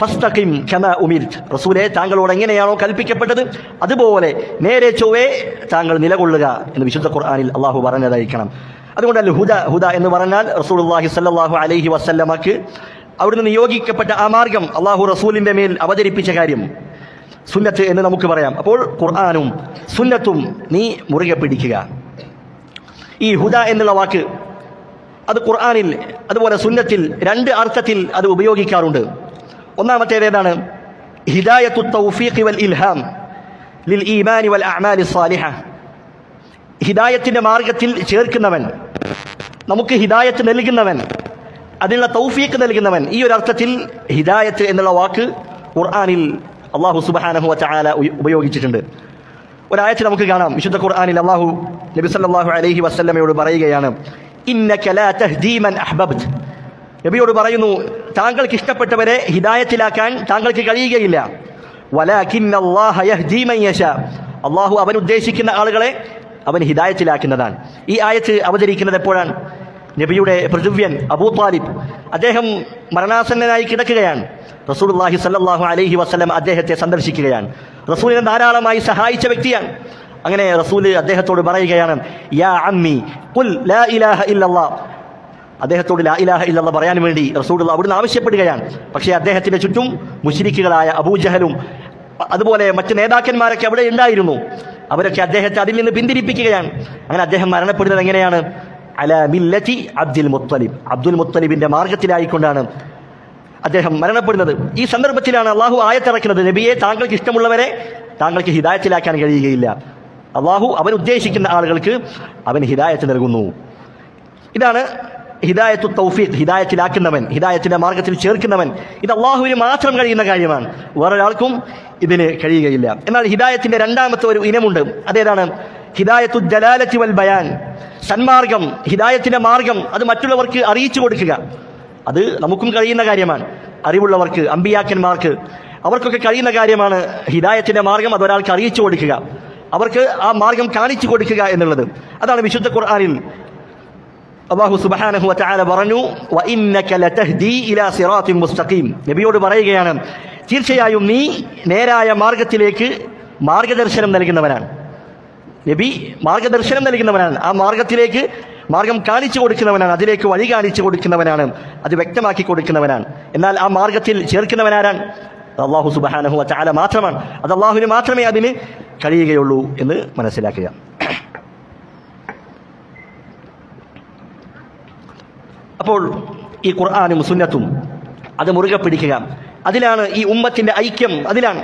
ഫസ്തഖിം കമാ ഉമിർത്, റസൂലേ താങ്കളോട് എങ്ങനെയാണോ കൽപ്പിക്കപ്പെട്ടത് അതുപോലെ നേരെ ചൊവ്വേ താങ്കൾ നിലകൊള്ളുക എന്ന് വിശുദ്ധ ഖുർആനിൽ അള്ളാഹു പറഞ്ഞതായിരിക്കണം. അതുകൊണ്ടല്ല ഹുദ എന്ന് പറഞ്ഞാൽ റസൂലുള്ളാഹി സ്വല്ലല്ലാഹു അലൈഹി വസല്ലമക്ക് അവിടുന്ന് നിയോഗിക്കപ്പെട്ട ആ മാർഗം അള്ളാഹു റസൂലിന്റെ മേൽ അവതരിപ്പിച്ച കാര്യം സുന്നത്ത് എന്ന് നമുക്ക് പറയാം. അപ്പോൾ ഖുർആനും സുന്നത്തും നീ മുറുകെ പിടിക്കുക. ഈ ഹുദ എന്നുള്ള വാക്ക് അത് ഖുർആനിൽ അതുപോലെ സുന്നത്തിൽ രണ്ട് അർത്ഥത്തിൽ അത് ഉപയോഗിക്കാറുണ്ട്. ഒന്നാമത്തേത് ഏതാണ്? ഹിദായത്തു തൗഫീഖ് വൽ ഇൽഹാം ലിൽ ഈമാനി വൽ അഅമാലി സ്വാലിഹ. ഹിദായത്തിന്റെ മാർഗത്തിൽ ചേർക്കുന്നവൻ, നമുക്ക് ഹിദായത്ത് നൽകുന്നവൻ, അതിനുള്ള തൗഫീഖ് നൽകുന്നവൻ. ഈ ഒരു അർത്ഥത്തിൽ ഹിദായത്ത് എന്നുള്ള വാക്ക് ഖുർആനിൽ അല്ലാഹു സുബ്ഹാനഹു വ തആല ഉപയോഗിച്ചിട്ടുണ്ട്. ഒരായത്തിൽ നമുക്ക് കാണാം, വിശുദ്ധ ഖുർആനിൽ അല്ലാഹു നബി സല്ലല്ലാഹു അലൈഹി വസല്ലമയോട് പറയുകയാണ്, ഇന്നക ലാ തഹ്ദീ മൻ അഹ്ബബ്ത. നബിയോട് പറയുന്നു, താങ്കൾക്ക് ഇഷ്ടപ്പെട്ടവരെ ഹിദായത്തിലാക്കാൻ താങ്കൾക്ക് കഴിയുകയില്ല. വലാകിന്നല്ലാഹ യഹ്ദീ മൻ യശാ. അല്ലാഹു അവൻ ഉദ്ദേശിക്കുന്ന ആളുകളെ അവൻ ഹിദായത്തിലാക്കുന്നതാണ്. ഈ ആയത്ത് അവതരിക്കുന്നത് എപ്പോഴാണ്? നബിയുടെ പ്രതിവ്യൻ അബൂ ത്വാലിബ് അദ്ദേഹം മരണാസന്നനായി കിടക്കുകയാണ്. റസൂലുള്ളാഹി സ്വല്ലല്ലാഹു അലൈഹി വസല്ലം അദ്ദേഹത്തെ സന്ദർശിക്കുകയാണ്. റസൂലിനെ ധാരാളമായി സഹായിച്ച വ്യക്തിയാണ്. അങ്ങനെ റസൂൽ അദ്ദേഹത്തോട് പറയുകയാണ്, യാ അമ്മി ഖുൽ ലാ ഇലാഹ ഇല്ലല്ലാഹ്. അദ്ദേഹത്തോട് ലാ ഇലാഹ ഇല്ലല്ലാഹ് പറയാൻ വേണ്ടി റസൂൽ അവിടുന്ന് ആവശ്യപ്പെടുകയാണ്. പക്ഷേ അദ്ദേഹത്തിന്റെ ചുറ്റും മുശ്രിക്കുകളായ അബൂജഹലും അതുപോലെ മറ്റ് നേതാക്കന്മാരൊക്കെ അവിടെ ഉണ്ടായിരുന്നു. അവരൊക്കെ അദ്ദേഹത്തെ അതിൽ നിന്ന് പിന്തിരിപ്പിക്കുകയാണ്. അങ്ങനെ അദ്ദേഹം മരണപ്പെടുന്നത് എങ്ങനെയാണ്? അലാ മില്ലത്തി അബ്ദുൽ മുത്തലിബ്. അബ്ദുൽ മുത്തലിബിന്റെ മാർഗത്തിലായിക്കൊണ്ടാണ് അദ്ദേഹം മരണപ്പെടുന്നത്. ഈ സന്ദർഭത്തിലാണ് അള്ളാഹു ആയത്തിറക്കുന്നത്, നബിയെ താങ്കൾക്ക് ഇഷ്ടമുള്ളവരെ താങ്കൾക്ക് ഹിദായത്തിലാക്കാൻ കഴിയുകയില്ല. അള്ളാഹു അവൻ ഉദ്ദേശിക്കുന്ന ആളുകൾക്ക് അവൻ ഹിദായത്ത് നൽകുന്നു. ഇതാണ് ഹിദായത്തു തൗഫീഖ്, ഹിദായത്തിലാക്കുന്നവൻ, ഹിദായത്തിന്റെ മാർഗത്തിൽ ചേർക്കുന്നവൻ. ഇത് അള്ളാഹുവിന് മാത്രം കഴിയുന്ന കാര്യമാണ്, വേറൊരാൾക്കും ഇതിന് കഴിയുകയില്ല. എന്നാൽ ഹിദായത്തിന്റെ രണ്ടാമത്തെ ഒരു ഇനമുണ്ട്. അതേതാണ്? ഹിദായത്തു ദലാലത്തി വൽ ബയാൻ. സന്മാർഗം, ഹിദായത്തിന്റെ മാർഗം അത് മറ്റുള്ളവർക്ക് അറിയിച്ചു കൊടുക്കുക. അത് നമുക്കും കഴിയുന്ന കാര്യമാണ്. അറിവുള്ളവർക്ക്, അമ്പിയാക്കന്മാർക്ക്, അവർക്കൊക്കെ കഴിയുന്ന കാര്യമാണ് ഹിദായത്തിന്റെ മാർഗം അതൊരാൾക്ക് അറിയിച്ചു കൊടുക്കുക, അവർക്ക് ആ മാർഗം കാണിച്ചു കൊടുക്കുക എന്നുള്ളത്. അതാണ് വിശുദ്ധ ഖുർആനിൽ അല്ലാഹു സുബ്ഹാനഹു വ തആല പറഞ്ഞു, വഇന്നക ലതഹ്ദീ ഇലാ സിറാത്തിൻ മുസ്തഖീം. നബിയോട് പറയുകയാണ്, തീർച്ചയായും നീ നേരായ മാർഗത്തിലേക്ക് മാർഗദർശനം നൽകുന്നവനാണ്. നബി മാർഗദർശനം നൽകുന്നവനാണ്, ആ മാർഗത്തിലേക്ക് മാർഗം കാണിച്ചു കൊടുക്കുന്നവനാണ്, അതിലേക്ക് വഴി കാണിച്ചു കൊടുക്കുന്നവനാണ്, അത് വ്യക്തമാക്കി കൊടുക്കുന്നവനാണ്. എന്നാൽ ആ മാർഗത്തിൽ ചേർക്കുന്നവനാരാണ്? അല്ലാഹു സുബ്ഹാനഹു വ തആല മാത്രമാണ്. അത് അല്ലാഹുവിന് മാത്രമേ അതിന് കഴിയുകയുള്ളൂ എന്ന് മനസ്സിലാക്കുക. അപ്പോൾ ഈ ഖുർആനും സുന്നത്തും അത് മുറുകെ പിടിക്കുക. അതിലാണ് ഈ ഉമ്മത്തിന്റെ ഐക്യം, അതിലാണ്.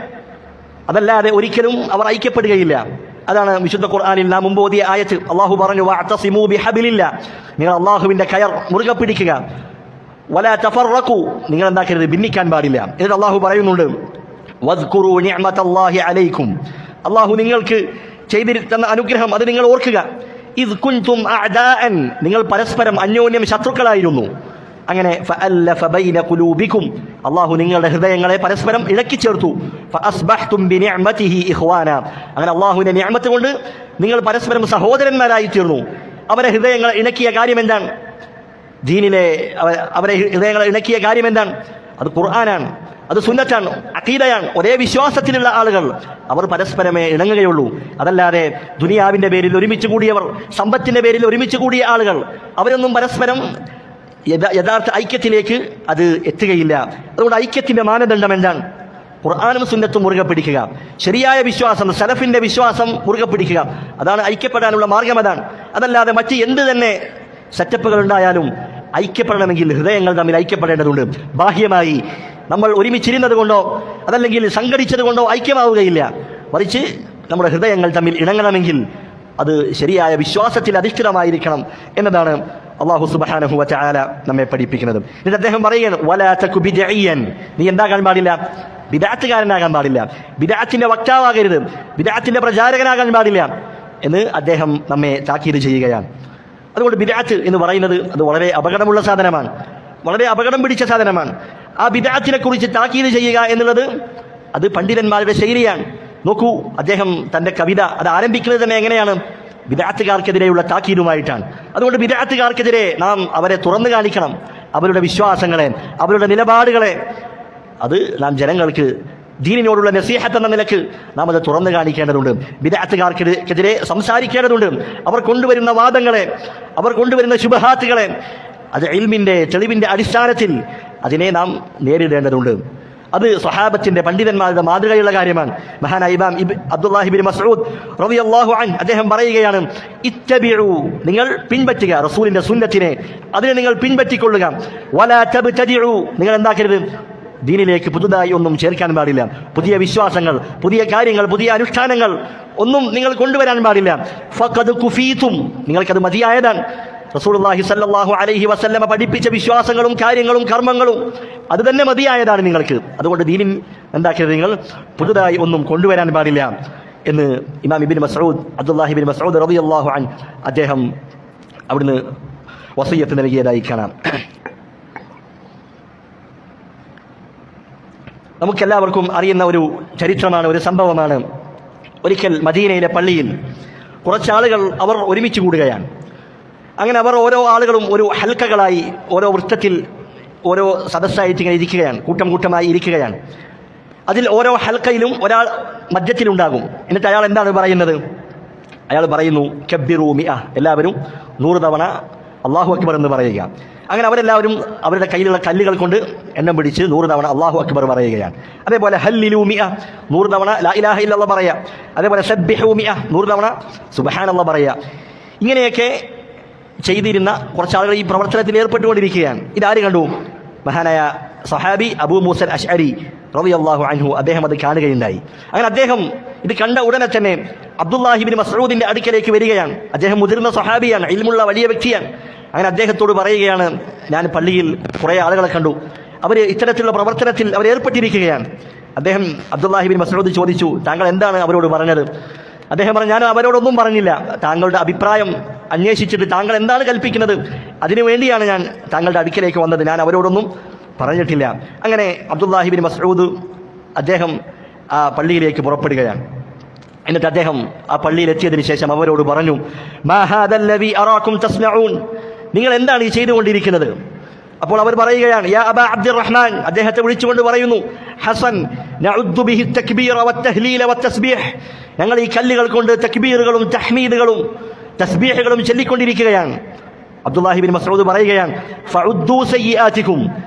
അതല്ലാതെ ഒരിക്കലും അവർ ഐക്യപ്പെടുകയില്ല. അതാണ് വിശുദ്ധ ഖുർആനിൽ നാം മുമ്പ് ഓതിയ ആയത്ത്. അല്ലാഹു പറഞ്ഞു, വഅതസിമൂ ബിഹബ്ലില്ലാ, നിങ്ങൾ അല്ലാഹുവിന്റെ കയർ മുറുകെ പിടിക്കുക. വലാ തഫറഖു, നിങ്ങൾ എന്താക്കരുത്, ഭിന്നിക്കാൻ പാടില്ല. എന്നിട്ട് അല്ലാഹു പറയുന്നുണ്ട്, വദ്കുറൂ നിഅമതല്ലാഹി അലൈക്കും, അല്ലാഹു നിങ്ങൾക്ക് ചെയ്തിരുന്ന അനുഗ്രഹം അത് നിങ്ങൾ ഓർക്കുക. ഇദ് കുൻതും അഅദാഅൻ, നിങ്ങൾ പരസ്പരം അന്യോന്യം ശത്രുക്കളായിരുന്നു. അങ്ങനെ ഫഅല്ലഫ ബൈന ഖുലൂബിക്കും, അല്ലാഹു നിങ്ങളുടെ ഹൃദയങ്ങളെ പരസ്പരം ഇണക്കി ചേർത്തു. ഫഅസ്ബഹ്തും ബിനിഅമതിഹി ഇഖ്വാന, അങ്ങനെ അല്ലാഹുവിന്റെ നിഅമത്ത് കൊണ്ട് നിങ്ങൾ പരസ്പരം സഹോദരന്മാരായി തീർന്നു. അവരെ ഹൃദയങ്ങളെ ഇണക്കിയ കാര്യം എന്താണ്? ദീനിലെ അവരെ ഹൃദയങ്ങളെ ഇണക്കിയ കാര്യം എന്താണ്? അത് ഖുർആനാണ്, അത് സുന്നത്താണ്, അഖീദയാണ്. ഒരേ വിശ്വാസത്തിലുള്ള ആളുകൾ അവർ പരസ്പരമേ ഇണങ്ങുകയുള്ളൂ. അതല്ലാതെ ദുനിയാവിന്റെ പേരിൽ ഒരുമിച്ച് കൂടിയവർ, സമ്പത്തിന്റെ പേരിൽ ഒരുമിച്ച് കൂടിയ ആളുകൾ, അവരൊന്നും പരസ്പരം യഥാർത്ഥ ഐക്യത്തിലേക്ക് അത് എത്തുകയില്ല. അതുകൊണ്ട് ഐക്യത്തിന്റെ മാനദണ്ഡം എന്താണ്? ഖുർആനും സുന്നത്തും മുറുകെ പിടിക്കുക, ശരിയായ വിശ്വാസം, സലഫിന്റെ വിശ്വാസം മുറുകെ പിടിക്കുക. അതാണ് ഐക്യപ്പെടാനുള്ള മാർഗം. അതാണ്. അതല്ലാതെ മറ്റ് എന്ത് തന്നെ സെറ്റപ്പുകൾ ഉണ്ടായാലും ഐക്യപ്പെടണമെങ്കിൽ ഹൃദയങ്ങൾ തമ്മിൽ ഐക്യപ്പെടേണ്ടതുണ്ട്. ബാഹ്യമായി നമ്മൾ ഒരുമിച്ചിരുന്നത് കൊണ്ടോ അതല്ലെങ്കിൽ സംഘടിച്ചത് കൊണ്ടോ ഐക്യമാവുകയില്ല. മറിച്ച് നമ്മുടെ ഹൃദയങ്ങൾ തമ്മിൽ ഇണങ്ങണമെങ്കിൽ അത് ശരിയായ വിശ്വാസത്തിൽ അധിഷ്ഠിതമായിരിക്കണം എന്നതാണ് അല്ലാഹു സുബ്ഹാനഹു വ തആല നമ്മെ പഠിപ്പിക്കുന്നത്. എന്നിട്ട് അദ്ദേഹം പറയുകയാണ്, വലാ തകു ബിദ്ഇയ്യൻ, നീ എന്താകാൻ പാടില്ല? ബിദ്അത്തുകാരനാകാൻ പാടില്ല, ബിദ്അത്തിന്റെ വക്താവാകരുത്, ബിദ്അത്തിന്റെ പ്രചാരകനാകാൻ പാടില്ല എന്ന് അദ്ദേഹം നമ്മെ താക്കീത് ചെയ്യുകയാണ്. അതുകൊണ്ട് ബിദ്അത്ത് എന്ന് പറയുന്നത് അത് വളരെ അപകടമുള്ള സാധനമാണ്, വളരെ അപകടം പിടിച്ച സാധനമാണ്. ആ ബിദ്അത്തിനെ കുറിച്ച് താക്കീത് ചെയ്യുക എന്നുള്ളത് അത് പണ്ഡിതന്മാരുടെ ശൈലിയാണ്. നോക്കൂ, അദ്ദേഹം തന്റെ കവിത അത് ആരംഭിക്കുന്നത് തന്നെ എങ്ങനെയാണ്? ബിദ്അത്തുകാർക്കെതിരെയുള്ള താക്കീതുമായിട്ടാണ്. അതുകൊണ്ട് ബിദ്അത്തുകാർക്കെതിരെ നാം അവരെ തുറന്നു കാണിക്കണം, അവരുടെ വിശ്വാസങ്ങളെ, അവരുടെ നിലപാടുകളെ. അത് നാം ജനങ്ങൾക്ക് ദീനിനോടുള്ള നസീഹത്ത് എന്ന നിലക്ക് നാം അത് തുറന്നു കാണിക്കേണ്ടതുണ്ട്. ബിദ്അത്തുകാർക്കെതിരെ സംസാരിക്കേണ്ടതുണ്ട്. അവർ കൊണ്ടുവരുന്ന വാദങ്ങളെ, അവർ കൊണ്ടുവരുന്ന ശുബഹാത്തുകളെ അത് ഇൽമിൻ്റെ തെളിവിൻ്റെ അടിസ്ഥാനത്തിൽ അതിനെ നാം നേരിടേണ്ടതുണ്ട്. അത് സ്വഹാബത്തിന്റെ പണ്ഡിതന്മാരുടെ മാതൃകയുള്ള കാര്യമാണ്. മഹാനായ ഇമാം അബ്ദുല്ലാഹി ഇബ്നു മസ്ഊദ് റളിയല്ലാഹു അൻഹു അദ്ദേഹം പറയുകയാണ്, ഇത്തബിഉ, നിങ്ങൾ പിൻപറ്റുക റസൂലിന്റെ സുന്നത്തിനെ, അതിനെ നിങ്ങൾ പിൻപറ്റിക്കൊള്ളുക. വലാ തബ്തദിഉ, നിങ്ങൾ എന്താക്കരുത്, ദീനിലേക്ക് പുതുതായി ഒന്നും ചേർക്കാൻ പാടില്ല. പുതിയ വിശ്വാസങ്ങൾ, പുതിയ കാര്യങ്ങൾ, പുതിയ അനുഷ്ഠാനങ്ങൾ ഒന്നും നിങ്ങൾ കൊണ്ടുവരാൻ പാടില്ല. ഫഖദ് കുഫീതും, നിങ്ങൾക്കത് മതിയായതാണ്. റസൂലുള്ളാഹി സ്വല്ലല്ലാഹു അലൈഹി വസല്ലമ പഠിപ്പിച്ച വിശ്വാസങ്ങളും കാര്യങ്ങളും കർമ്മങ്ങളും അത് തന്നെ മതിയായതാണ് നിങ്ങൾക്ക്. അതുകൊണ്ട് ദീനിൻ എന്താക്കരുത്, നിങ്ങൾ പുതുതായി ഒന്നും കൊണ്ടുവരാൻ പാടില്ല എന്ന് ഇമാം ഇബ്നു മസ്ഊദ്, അബ്ദുല്ലാഹി ഇബ്നു മസ്ഊദ് റളിയല്ലാഹു അൻഹു അദ്ദേഹം അവിടുന്ന് വസിയ്യത്ത് നൽകിയതായി കാണാം. നമുക്കെല്ലാവർക്കും അറിയുന്ന ഒരു ചരിത്രമാണ്, ഒരു സംഭവമാണ്. ഒരിക്കൽ മദീനയിലെ പള്ളിയിൽ കുറച്ചാളുകൾ അവർ ഒരുമിച്ച് കൂടുകയാണ്. അങ്ങനെ അവർ ഓരോ ആളുകളും ഒരു ഹൽക്കകളായി ഓരോ വൃത്തത്തിൽ ഓരോ സദസ്സായിട്ട് ഇങ്ങനെ ഇരിക്കുകയാണ്, കൂട്ടം കൂട്ടമായി ഇരിക്കുകയാണ്. അതിൽ ഓരോ ഹൽക്കയിലും ഒരാൾ മധ്യത്തിലുണ്ടാകും. എന്നിട്ട് അയാൾ എന്താണ് പറയുന്നത്? അയാൾ പറയുന്നു, കബ്ബിറൂ മിഅ, എല്ലാവരും 100 തവണ അല്ലാഹു അക്ബർ എന്ന് പറയുക. അങ്ങനെ അവരെല്ലാവരും അവരുടെ കയ്യിലുള്ള കല്ലുകൾ കൊണ്ട് എണ്ണം പിടിച്ച് 100 തവണ അല്ലാഹു അക്ബർ പറയുകയാണ്. അതേപോലെ ഹല്ലിലൂ മിഅ, 100 തവണ ലാ ഇലാഹ ഇല്ലല്ലാഹ് പറയുക. അതേപോലെ സബ്ബിഹൂ മിഅ, 100 തവണ സുബ്ഹാനല്ലാഹ് പറയുക. ഇങ്ങനെയൊക്കെ ചെയ്തിരുന്ന കുറച്ചാളുകൾ ഈ പ്രവർത്തനത്തിൽ ഏർപ്പെട്ടുകൊണ്ടിരിക്കുകയാണ്. ഇതാര് കണ്ടു? മഹാനായ സഹാബി അബൂ മൂസൽ അശ്അരി റളിയല്ലാഹു അൻഹു അദ്ദേഹം അത് കാണുകയുണ്ടായി. അങ്ങനെ അദ്ദേഹം ഇത് കണ്ട ഉടനെ തന്നെ അബ്ദുല്ലാഹി ഇബ്നു മസ്ഊദിന്റെ അടുക്കലേക്ക് വരികയാണ്. അദ്ദേഹം മുതിർന്ന സഹാബിയാണ്, ഇൽമുള്ള വലിയ വ്യക്തിയാണ്. അങ്ങനെ അദ്ദേഹത്തോട് പറയുകയാണ്, ഞാൻ പള്ളിയിൽ കുറേ ആളുകളെ കണ്ടു, അവർ ഇത്തരത്തിലുള്ള പ്രവർത്തനത്തിൽ അവർ ഏർപ്പെട്ടിരിക്കുകയാണ്. അദ്ദേഹം അബ്ദുല്ലാഹി ഇബ്നു മസ്ഊദ് ചോദിച്ചു, താങ്കൾ എന്താണ് അവരോട് പറഞ്ഞത്? അദ്ദേഹം പറഞ്ഞു, ഞാൻ അവരോടൊന്നും പറഞ്ഞില്ല, താങ്കളുടെ അഭിപ്രായം അന്വേഷിച്ചിട്ട് താങ്കൾ എന്താണ് കൽപ്പിക്കുന്നത് അതിനുവേണ്ടിയാണ് ഞാൻ താങ്കളുടെ അടുക്കലേക്ക് വന്നത്, ഞാൻ അവരോടൊന്നും പറഞ്ഞിട്ടില്ല. അങ്ങനെ അബ്ദുല്ലാഹി ഇബ്നു മസ്ഊദ് അദ്ദേഹം ആ പള്ളിയിലേക്ക് പുറപ്പെടുകയാണ്. എന്നിട്ട് അദ്ദേഹം ആ പള്ളിയിലെത്തിയതിനു ശേഷം അവരോട് പറഞ്ഞു, മാ ഹാദല്ലദീ അറാകും തസ്നഊൻ, നിങ്ങൾ എന്താണ് ഈ ചെയ്തുകൊണ്ടിരിക്കുന്നത്? അപ്പോൾ അവർ പറയുകയാണ്, യാ അബാ അബ്ദുറഹ്മാൻ, അദ്ദേഹത്തെ വിളിച്ചുകൊണ്ട് പറയുന്നു, ഹസൻ നഉദ്ദു ബിഹി തക്ബീറ വത്തഹ്ലീല വത്തസ്ബീഹ്, ഞങ്ങൾ ഈ കല്ലുകൾ കൊണ്ട് തക്ബീറുകളും തഹ്മീദുകളും തസ്ബീഹുകളും ചൊല്ലിക്കൊണ്ടിരിക്കുകയാണ്. അബ്ദുല്ലാഹി ഇബ്നു മസ്ഊദ് പറയുകയാണ്, ഫഉദ്ദൂ സയ്യിആതികും,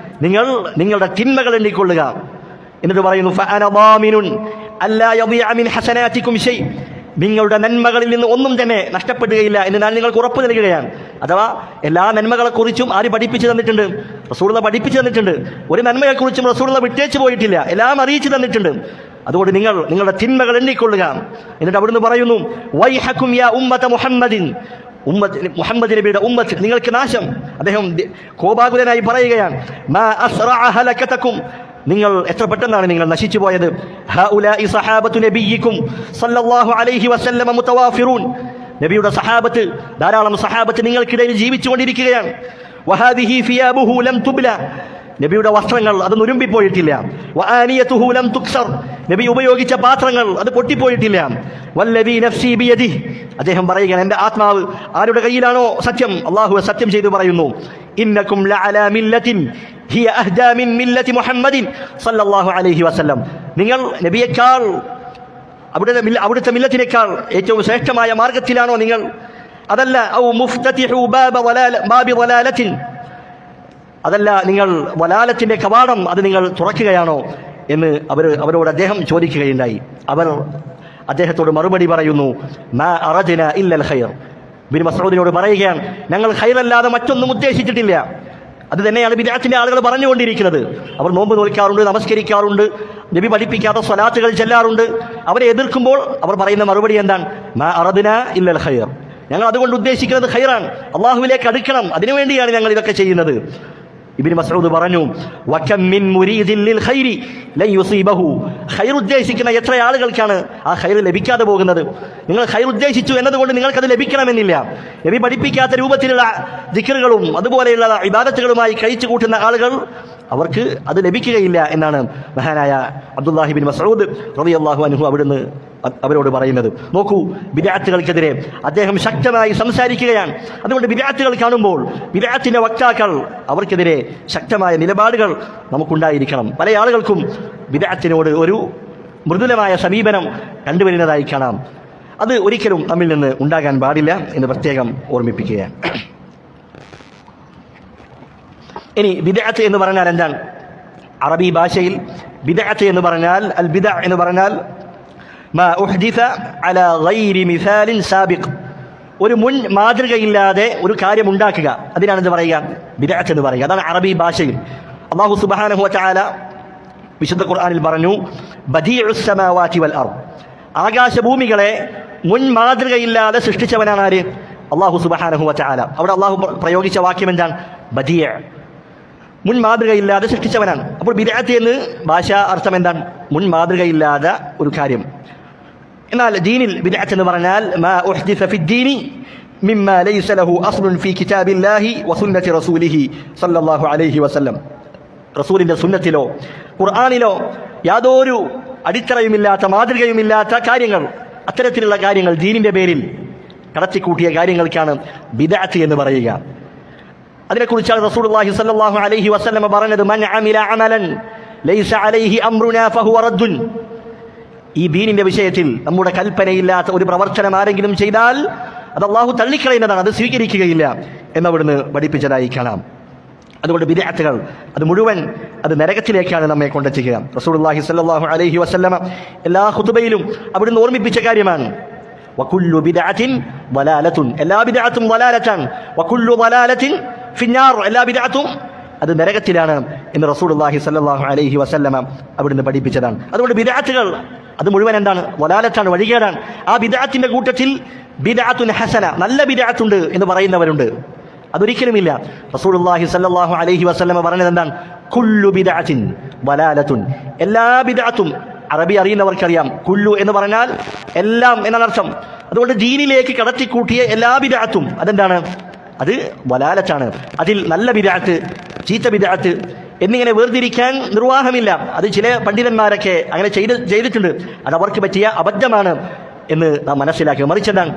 നിങ്ങൾ നിങ്ങളുടെ തിന്മകൾ എണ്ണിക്കൊള്ളുക. എന്നിട്ട് പറയുന്നു, ഫഅന ളാമിനുൻ അല്ലാ യദിഅ മിൻ ഹസനാതികും ഷൈ, നിങ്ങളുടെ നന്മകളിൽ നിന്ന് ഒന്നും തന്നെ നഷ്ടപ്പെടുകയില്ല എന്ന് ഞാൻ നിങ്ങൾക്ക് ഉറപ്പ് നൽകുകയാണ്. അഥവാ എല്ലാ നന്മകളെക്കുറിച്ചും ആര് പഠിപ്പിച്ചു തന്നിട്ടുണ്ട്? റസൂലുള്ളാഹി പഠിപ്പിച്ചു തന്നിട്ടുണ്ട്. ഒരു നന്മയെക്കുറിച്ചും റസൂലുള്ളാഹി വിട്ടേച്ചു പോയിട്ടില്ല, എല്ലാം അറിയിച്ചു തന്നിട്ടുണ്ട്. അതുകൊണ്ട് നിങ്ങൾ നിങ്ങളുടെ തിന്മകൾ എണ്ണിക്കൊള്ളുക. എന്നിട്ട് അവിടുന്ന് പറയുന്നു, വൈഹക്കും യാ ഉമ്മത മുഹമ്മദിൻ, മുഹമ്മദ് നബിയുടെ ഉമ്മത്ത്, നിങ്ങൾക്ക് നാശം. അദ്ദേഹം കോപാകുലനായി പറയുകയാണ്, മാ അസ്റഅ ഹലകതകും, നിങ്ങൾ എത്ര പെട്ടെന്നാണ് നിങ്ങൾ നശിച്ചു പോയത്. ഹഉലാഇ സഹാബത്തു നബിയിക്കും സല്ലല്ലാഹു അലൈഹി വസല്ലമ മുതവാഫിറൂൻ, നബിയുടെ സഹാബത്ത്, ധാരാളം സഹാബത്ത് നിങ്ങൾക്കിടയിൽ ജീവിച്ചുകൊണ്ടിരിക്കുകയാണ്. വഹാദിഹി ഫിയാബുഹു ലം തുബ്ല, നബിയുടെ വസ്ത്രങ്ങൾ അത് നുരുമ്പിപ്പോയിട്ടില്ല. വആനിയതുഹു ലം തുക്സർ, നബി ഉപയോഗിച്ച പാത്രങ്ങൾ അത് പൊട്ടിപ്പോയിട്ടില്ല. വല്ലദീ നഫ്സി ബിയദിഹി, അദ്ദേഹം പറയുകയാണ്, എൻ്റെ ആത്മാവ് ആരുടെ കയ്യിലാണോ സത്യം, അല്ലാഹു സത്യം ചെയ്തു പറയുന്നു, ഇന്നകും ലഅലാ മില്ലത്തിൻ ഹിയ അഹ്ദാ മിൻ മില്ലത്തി മുഹമ്മദിൻ സല്ലല്ലാഹു അലൈഹി വസല്ലം, നിങ്ങൾ നബിയേക്കാൾ അവിടുത്തെ മില്ലത്തിനേക്കാൾ ഏറ്റവും ശ്രേഷ്ഠമായ മാർഗത്തിലാണോ നിങ്ങൾ? അതല്ല, ഔ മുഫ്തതിഹു ബാബി വലാലത്തിൻ, അതല്ല നിങ്ങൾ വലാലത്തിന്റെ കവാടം അത് നിങ്ങൾ തുറക്കുകയാണോ എന്ന് അവരോട് അദ്ദേഹം ചോദിക്കുകയുണ്ടായി. അവർ അദ്ദേഹത്തോട് മറുപടി പറയുന്നു, മാ അറദ്നാ ഇല്ലൽ ഖൈർ. ഇബ്നു മസ്ഊദിനോട് പറയുകയാണ്, ഞങ്ങൾ ഖൈറല്ലാതെ മറ്റൊന്നും ഉദ്ദേശിച്ചിട്ടില്ല. അത് തന്നെയാണ് ബിദ്അത്തിന്റെ ആളുകൾ പറഞ്ഞുകൊണ്ടിരിക്കുന്നത്. അവർ നോമ്പ് നോൽക്കാറുണ്ട്, നമസ്കരിക്കാറുണ്ട്, നബി പഠിപ്പിക്കാത്ത സ്വലാത്തുകൾ ചെല്ലാറുണ്ട്. അവരെ എതിർക്കുമ്പോൾ അവർ പറയുന്ന മറുപടി എന്താണ്? മാ അറദ്നാ ഇല്ലൽ ഖൈർ, ഞങ്ങൾ അതുകൊണ്ട് ഉദ്ദേശിക്കുന്നത് ഖൈറാണ്, അള്ളാഹുവിലേക്ക് അടുക്കണം, അതിനുവേണ്ടിയാണ് ഞങ്ങൾ ഇതൊക്കെ ചെയ്യുന്നത്. ഇബ്നു മസ്ഊദ് പറഞ്ഞു, വകം മിൻ മുരീദിൻ ലിൽ ഖൈരി ലൻ യുസീബഹു, ഖൈർ ഉദ്ദേശിക്കുന്ന എത്ര ആളുകൾക്കാണ് ആ ഖൈർ ലഭിക്കാതെ പോകുന്നത്? നിങ്ങൾ ഖൈർ ഉദ്ദേശിച്ചു എന്നതുകൊണ്ട് നിങ്ങൾക്കത് ലഭിക്കണമെന്നില്ല. നബി പഠിപ്പിക്കാത്ത രൂപത്തിലുള്ള ദിക്റുകളും അതുപോലെയുള്ള ഇബാദത്തുകളുമായി കഴിച്ചു കൂട്ടുന്ന ആളുകൾ അവർക്ക് അത് ലഭിക്കുകയില്ല എന്നാണ് മഹാനായ അബ്ദുല്ലാഹി ഇബ്നു മസ്ഊദ് റളിയല്ലാഹു അൻഹു അവിടുന്ന് അവരോട് പറയുന്നത്. നോക്കൂ, ബിദ്അത്തുകൾക്കെതിരെ അദ്ദേഹം ശക്തമായി സംസാരിക്കുകയാണ്. അതുകൊണ്ട് ബിദ്അത്തുകൾ കാണുമ്പോൾ ബിദ്അത്തിന്റെ വക്താക്കൾ അവർക്കെതിരെ ശക്തമായ നിലപാടുകൾ നമുക്കുണ്ടായിരിക്കണം. പല ആളുകൾക്കും ബിദ്അത്തിനോട് ഒരു മൃദുലമായ സമീപനം കണ്ടുവരുന്നതായി കാണാം. അത് ഒരിക്കലും നമ്മിൽ നിന്ന് ഉണ്ടാകാൻ പാടില്ല എന്ന് പ്രത്യേകം ഓർമ്മിപ്പിക്കുകയാണ്. ഇനി ബിദ്അത്ത് എന്ന് പറഞ്ഞാൽ എന്താണ്? അറബി ഭാഷയിൽ ബിദ്അത്ത് എന്ന് പറഞ്ഞാൽ അൽ ബിദ്അ എന്ന് പറഞ്ഞാൽ മാ ഉഹ്ദിസ അലാ ഗൈരി മിസാലിൻ സാബിഖ്, ഒരു മുൻ മാതൃകയില്ലാതെ ഒരു കാര്യം ഉണ്ടാക്കുക, അതിനാണ് എന്ത് പറയുക? ബിദ്അത്ത് എന്ന് പറയുക. അതാണ് അറബി ഭാഷയിൽ. അല്ലാഹു സുബ്ഹാനഹു വ തആല വിശുദ്ധ ഖുർആനിൽ പറഞ്ഞു, ബദീഉസ് സമാവാതി വൽ അർദ്, ആകാശഭൂമികളെ മുൻ മാതൃകയില്ലാതെ സൃഷ്ടിച്ചവനാണ് ആര്? അല്ലാഹു സുബ്ഹാനഹു വ തആല. അവിടെ അല്ലാഹു പ്രയോഗിച്ച വാക്യം എന്താണ്? ബദീഅ, മുൻ മാതൃകയില്ലാതെ സൃഷ്ടിച്ചവനാണ്. അപ്പോൾ ബിദ്അത്ത് എന്ന് ഭാഷാ അർത്ഥം എന്താണ്? മുൻ മാതൃകയില്ലാതെ ഒരു കാര്യം. എന്നാൽ ദീനിൽ ബിദ്അത്ത് എന്ന് പറഞ്ഞാൽ മാ ഉഹ്ദിസ ഫിദ്ദീനി മിമ്മാ ലൈസ ലഹു അസ്ലുൻ ഫീ കിതാബില്ലാഹി വസുന്നതി റസൂലിഹി സ്വല്ലല്ലാഹു അലൈഹി വസല്ലം, റസൂലിന്റെ സുന്നത്തിലോ ഖുർആനിലോ യാതൊരു അടിത്തറയുമില്ലാത്ത മാതൃകയുമില്ലാത്ത കാര്യങ്ങൾ, അത്തരത്തിലുള്ള കാര്യങ്ങൾ ദീനിന്റെ പേരിൽ കടത്തിക്കൂട്ടിയ കാര്യങ്ങൾക്കാണ് ബിദ്അത്ത് എന്ന് പറയുക. അതിനെക്കുറിച്ചാണ് റസൂലുള്ളാഹി സ്വല്ലല്ലാഹു അലൈഹി വസല്ലം പറഞ്ഞത്, മൻ അമില അമലൻ ലൈസ അലൈഹി അംറുനാ ഫഹുവ റദ്ദുൻ, ഈ ദീനിന്റെ വിഷയത്തിൽ നമ്മുടെ കൽപ്പനയില്ലാത്ത ഒരു പ്രവർത്തനം ആരെങ്കിലും ചെയ്താൽ അത് അല്ലാഹു തള്ളിക്കളയുന്നതാണ്, അത് സ്വീകരിക്കുകയില്ല എന്നവിടുന്ന് പഠിപ്പിച്ചതായി കാണാം. അതുകൊണ്ട് ബിദ്അത്തുകൾ അത് മുഴുവൻ അത് നരകത്തിലേക്കാണ് നമ്മെ കൊണ്ടെത്തിക്കുക. റസൂലുള്ളാഹി സ്വല്ലല്ലാഹു അലൈഹി വസല്ലം എല്ലാ ഖുതുബയിലും അവിടുന്ന് ഓർമ്മിപ്പിച്ച കാര്യമാണ്, വകുല്ലു ബിദ്അത്തിൻ ളലാലത്തുൻ, എല്ലാ ബിദ്അത്തും ളലാലത്താണ്, വകുല്ലു ളലാലത്തിൻ ഫിന്നാർ, എല്ലാ ബിദ്അത്തും അത് നരകത്തിലാണ് എന്ന് റസൂലുള്ളാഹി സ്വല്ലല്ലാഹു അലൈഹി വസല്ലം അവിടുന്ന് പഠിപ്പിച്ചതാണ്. അതുകൊണ്ട് ബിദ്അത്തുകൾ അത് മുഴുവൻ എന്താണ്? വലാലത്താണ്, വഴികേടാണ്. ആ ബിദ്അത്തിന്റെ കൂട്ടത്തിൽ ബിദ്അത്തുൻ ഹസന, നല്ല ബിദ്അത്തുണ്ട് എന്ന് പറയുന്നവരുണ്ട്. അതൊരിക്കലുമില്ല. റസൂലുള്ളാഹി സ്വല്ലല്ലാഹു അലൈഹി വസല്ലം പറഞ്ഞത് എന്താണ്? കുല്ലു ബിദ്അത്തിൻ വലാലത്തുൻ, എല്ലാ ബിദ്അത്തും. അറബി അറിയുന്നവർക്കറിയാം, കുല്ലു എന്ന് പറഞ്ഞാൽ എല്ലാം എന്നാണ് അർത്ഥം. അതുകൊണ്ട് ദീനിലേക്ക് കടത്തിക്കൂട്ടിയ എല്ലാ ബിദ്അത്തും അതെന്താണ്? അത് വലാലത്താണ്. അതിൽ നല്ല ബിദ്അത്ത്, ചീത്ത ബിദ്അത്ത് എന്നിങ്ങനെ വേർതിരിക്കാൻ നിർവാഹമില്ല. അത് ചില പണ്ഡിതന്മാരൊക്കെ അങ്ങനെ ചെയ്തിട്ടുണ്ട്. അത് അവർക്ക് പറ്റിയ അബദ്ധമാണ് എന്ന് നാം മനസ്സിലാക്കുക. മറിച്ചെന്താണ്?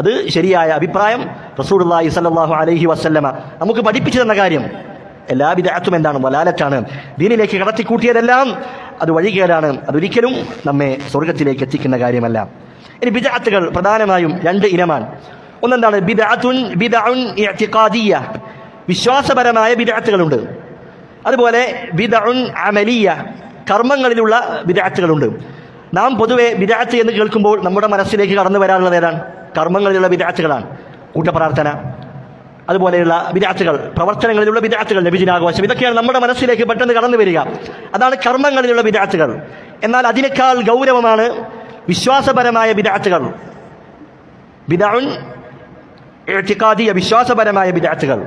അത് ശരിയായ അഭിപ്രായം റസൂലുള്ളാഹി സ്വല്ലല്ലാഹു അലൈഹി വസല്ലമ നമുക്ക് പഠിപ്പിച്ചു തന്ന കാര്യം. എല്ലാ ബിദ്അത്തും എന്താണ്? വലാലത്താണ്. ദീനിലേക്ക് കടത്തിക്കൂട്ടിയതെല്ലാം അത് വഴികേടാണ്. അതൊരിക്കലും നമ്മെ സ്വർഗത്തിലേക്ക് എത്തിക്കുന്ന കാര്യമല്ല. ഇനി ബിദ്അത്തുകൾ പ്രധാനമായും രണ്ട് ഇനമാണ്. ഒന്നെന്താണ്? ബിദ്അഉൻ ഇഅ്തിഖാദിയ്യ, വിശ്വാസപരമായ ബിദ്അത്തുകളുണ്ട്. അതുപോലെ ബിദ്അഉൻ അമലിയ്യ, കർമ്മങ്ങളിലുള്ള ബിദ്അത്തുകളുണ്ട്. നാം പൊതുവെ ബിദ്അത്ത് എന്ന് കേൾക്കുമ്പോൾ നമ്മുടെ മനസ്സിലേക്ക് കടന്നു വരാറുള്ളത് ഏതാണ്? കർമ്മങ്ങളിലുള്ള ബിദ്അത്തുകളാണ്. കൂട്ടപ്രാർത്ഥന, അതുപോലെയുള്ള ബിദ്അത്തുകൾ, പ്രവർത്തനങ്ങളിലുള്ള ബിദ്അത്തുകൾ, നബിദിനാഘോഷം, ഇതൊക്കെയാണ് നമ്മുടെ മനസ്സിലേക്ക് പെട്ടെന്ന് കടന്നു വരിക. അതാണ് കർമ്മങ്ങളിലുള്ള ബിദ്അത്തുകൾ. എന്നാൽ അതിനേക്കാൾ ഗൗരവമാണ് വിശ്വാസപരമായ ബിദ്അത്തുകൾ. ബിദ്അഉൻ ഇഅ്തിഖാദിയ്യ, വിശ്വാസപരമായ ബിദ്അത്തുകൾ.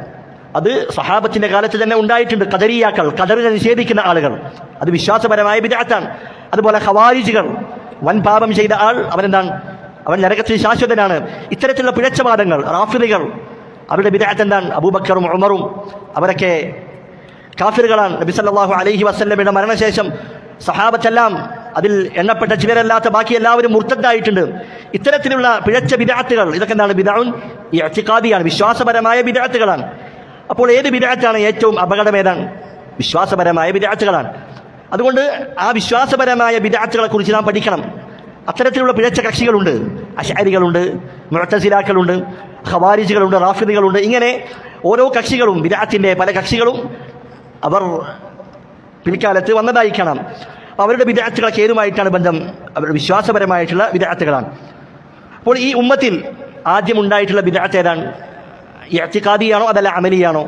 അത് സഹാബത്തിന്റെ കാലത്ത് തന്നെ ഉണ്ടായിട്ടുണ്ട്. ഖദരിയാക്കൾ, ഖദറിനെ നിഷേധിക്കുന്ന ആളുകൾ, അത് വിശ്വാസപരമായ ബിദ്അത്താണ്. അതുപോലെ ഖവാരിജികൾ, വൻ പാപം ചെയ്ത ആൾ അവനെന്താണ്? അവൻ നരകത്തിൽ ശാശ്വതനാണ്. ഇത്തരത്തിലുള്ള പിഴച്ചവാദങ്ങൾ, റാഫിദികൾ, അവരുടെ ബിദ്അത്ത് എന്താണ്? അബൂബക്കറും ഉമറും അവരൊക്കെ കാഫിറുകളാണ്. നബി സല്ലല്ലാഹു അലൈഹി വസല്ലമയുടെ മരണശേഷം സഹാബത്തെല്ലാം, അതിൽ എണ്ണപ്പെട്ട ചിലരല്ലാത്ത ബാക്കി എല്ലാവരും മുർത്തദ്ദായിട്ടുണ്ട്. ഇത്തരത്തിലുള്ള പിഴച്ച ബിദ്അത്തുകൾ, ഇതൊക്കെ എന്താണ്? ബിദ്അഉൻ ഇഅ്തിഖാദിയാണ്, വിശ്വാസപരമായ ബിദ്അത്തുകളാണ്. അപ്പോൾ ഏത് ബിദ്അത്താണ് ഏറ്റവും അപകടം? ഏതാണ്? വിശ്വാസപരമായ ബിദ്അത്തുകളാണ്. അതുകൊണ്ട് ആ വിശ്വാസപരമായ ബിദ്അത്തുകളെ കുറിച്ച് നാം പഠിക്കണം. അത്തരത്തിലുള്ള പിഴച്ച കക്ഷികളുണ്ട്. അശ്അരികളുണ്ട്, മുഅ്തസിലാക്കളുണ്ട്, ഖവാരിജികളുണ്ട്, റാഫിദികളുണ്ട്. ഇങ്ങനെ ഓരോ കക്ഷികളും, ബിദ്അത്തിന്റെ പല കക്ഷികളും അവർ പിൽക്കാലത്ത് വന്നതായി കാണാം. അവരുടെ ബിദ്അത്തുകളൊക്കെ ഏതുമായിട്ടാണ് ബന്ധം? അവരുടെ വിശ്വാസപരമായിട്ടുള്ള ബിദ്അത്തുകളാണ്. അപ്പോൾ ഈ ഉമ്മത്തിൽ ആദ്യം ഉണ്ടായിട്ടുള്ള ബിദ്അത്ത് ഏതാണ്? ഇഅ്തിഖാദിയാണോ അതല്ല അമലിയാണോ?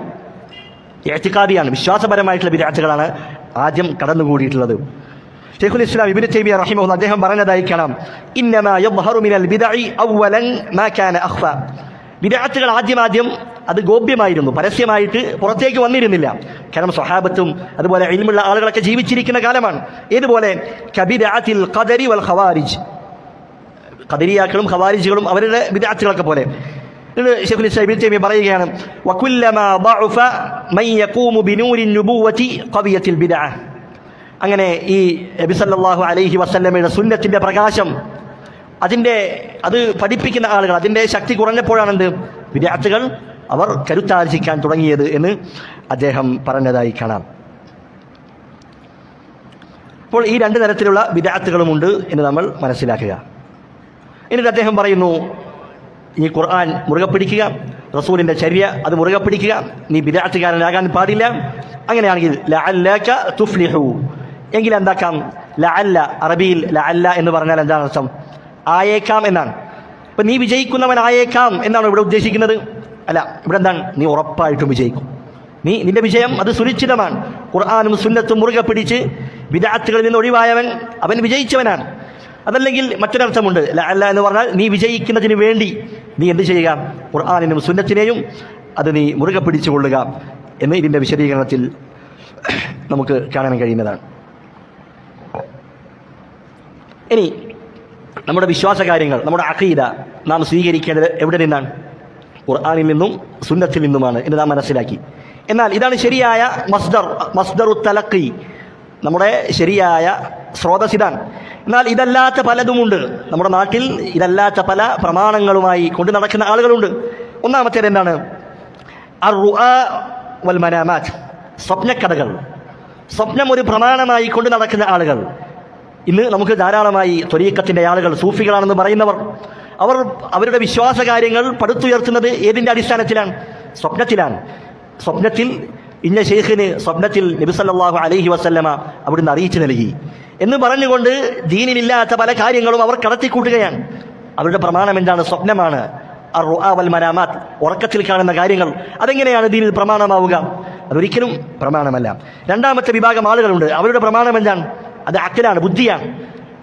ഇഅ്തിഖാദിയാണ്, വിശ്വാസപരമായിട്ടുള്ള ബിദ്അത്തുകളാണ് ആദ്യം കടന്നുകൂടിയിട്ടുള്ളത്. ശൈഖുൽ ഇസ്ലാം ഇബ്നു തൈമിയ്യ റഹിമഹുല്ലാഹ് അദ്ദേഹം പറഞ്ഞതായി കാണാം, ഇന്നമാ യദ്ഹറു മിനൽ ബിദ്അഇ അവ്വലൻ മാ കാന അഖ്ഫ, ബിദ്അത്തുകൾ ആദ്യം അത് ഗോപ്യമായിരുന്നു, പരസ്യമായിട്ട് പുറത്തേക്ക് വന്നിരുന്നില്ല. കാരണം സ്വഹാബത്തും അതുപോലെ ഇൽമുള്ള ആളുകളൊക്കെ ജീവിച്ചിരിക്കുന്ന കാലമാണ്. ഏതുപോലെ കബിദ്അത്തിൽ ഖദരി വൽ ഖവാരിജ്, ഖദരിയാക്കളും ഖവാരിജുകളും അവരുടെ ബിദ്അത്തുകളൊക്കെ പോലെ. ശൈഖുൽ ഇസ്ലാം ഇബ്നു തൈമിയ്യ പറയുകയാണ്, വകുല്ലമാ ളഅഫ മൻ യഖൂമു ബിനൂരിൻ നുബുവ്വതി ഖവിയത്തിൽ ബിദ്അ. അങ്ങനെ ഈ നബി സല്ലല്ലാഹു അലൈഹി വസല്ലമയുടെ സുന്നത്തിന്റെ പ്രകാശം അത് പഠിപ്പിക്കുന്ന ആളുകൾ അതിൻ്റെ ശക്തി കുറഞ്ഞപ്പോഴാണെന്ത് വിദ്യാർത്ഥികൾ അവർ കരുത്താർജിക്കാൻ തുടങ്ങിയത് എന്ന് അദ്ദേഹം പറഞ്ഞതായി കാണാം. അപ്പോൾ ഈ രണ്ട് തരത്തിലുള്ള വിദ്യാർത്ഥികളുമുണ്ട് എന്ന് നമ്മൾ മനസ്സിലാക്കുക. എന്നിട്ട് അദ്ദേഹം പറയുന്നു, ഈ ഖുർആൻ മുറുകെ പിടിക്കുക, റസൂലിൻ്റെ ചര്യ അത് മുറുകെ പിടിക്കുക, നീ ബിദ്അത്തുകാരനാകാൻ പാടില്ല. അങ്ങനെയാണെങ്കിൽ ലഅല്ലക തുഫ്ലിഹു, എങ്കിൽ എന്താക്കാം? ലഅല്ല, അറബിയിൽ ലഅല്ല എന്ന് പറഞ്ഞാൽ എന്താണ് അർത്ഥം? ആയേക്കാം എന്നാണ്. അപ്പം നീ വിജയിക്കുന്നവനായേക്കാം എന്നാണ് ഇവിടെ ഉദ്ദേശിക്കുന്നത്? അല്ല, ഇവിടെ എന്താണ്? നീ ഉറപ്പായിട്ടും വിജയിക്കും. നിന്റെ വിജയം അത് സുനിശ്ചിതമാണ്. ഖുർആനും സുന്നത്തും മുറുകെ പിടിച്ച് ബിദ്അത്തുകളിൽ നിന്ന് ഒഴിവായവൻ അവൻ വിജയിച്ചവനാണ്. അതല്ലെങ്കിൽ മറ്റൊരർത്ഥമുണ്ട്, ലഅല്ല എന്ന് പറഞ്ഞാൽ നീ വിജയിക്കുന്നതിന് വേണ്ടി നീ എന്ത് ചെയ്യുക? ഖുർആനിനും സുന്നത്തിനെയും അത് നീ മുറുകെ പിടിച്ചുകൊള്ളുക എന്ന് ഇതിൻ്റെ വിശദീകരണത്തിൽ നമുക്ക് കാണാൻ കഴിയുന്നതാണ്. ഇനി നമ്മുടെ വിശ്വാസ കാര്യങ്ങൾ, നമ്മുടെ അഖീദ നാം സ്വീകരിക്കേണ്ടത് എവിടെ നിന്നാണ്? ഖുർആനിൽ നിന്നും സുന്നത്തിൽ നിന്നുമാണ് എന്ന് നാം മനസ്സിലാക്കി. എന്നാൽ ഇതാണ് ശരിയായ മസ്ദറു തലഖി, നമ്മുടെ ശരിയായ സ്രോതസ് ഇതാണ്. എന്നാൽ ഇതല്ലാത്ത പലതുമുണ്ട് നമ്മുടെ നാട്ടിൽ. ഇതല്ലാത്ത പല പ്രമാണങ്ങളുമായി കൊണ്ട് നടക്കുന്ന ആളുകളുണ്ട്. ഒന്നാമത്തേത് എന്താണ്? അർറുആ വൽ മനാമാത്ത്, സ്വപ്നക്കഥകൾ. സ്വപ്നം ഒരു പ്രമാണമായി കൊണ്ട് നടക്കുന്ന ആളുകൾ ഇന്ന് നമുക്ക് ധാരാളമായി ത്വരീഖത്തിൻ്റെ ആളുകൾ, സൂഫികളാണെന്ന് പറയുന്നവർ, അവരുടെ വിശ്വാസ കാര്യങ്ങൾ പടുത്തുയർത്തുന്നത് ഏതിൻ്റെ അടിസ്ഥാനത്തിലാണ്? സ്വപ്നത്തിലാണ്. സ്വപ്നത്തിൽ ഇന്ന ശൈഖിന് സ്വപ്നത്തിൽ നബി സല്ലല്ലാഹു അലൈഹി വസല്ലമ അവിടുന്ന് അറിയിച്ചു നൽകി എന്ന് പറഞ്ഞുകൊണ്ട് ദീനിലില്ലാത്ത പല കാര്യങ്ങളും അവർ കടത്തിക്കൂട്ടുകയാണ്. അവരുടെ പ്രമാണം എന്താണ്? സ്വപ്നമാണ്. അർറുആ വൽ മനാമാത്ത്, ഉറക്കത്തിൽ കാണുന്ന കാര്യങ്ങൾ. അതെങ്ങനെയാണ് ദീനിൽ പ്രമാണമാവുക? അതൊരിക്കലും പ്രമാണമല്ല. രണ്ടാമത്തെ വിഭാഗം ആളുകളുണ്ട്. അവരുടെ പ്രമാണം എന്താണ്? അത് അഖലാണ്, ബുദ്ധിയാണ്.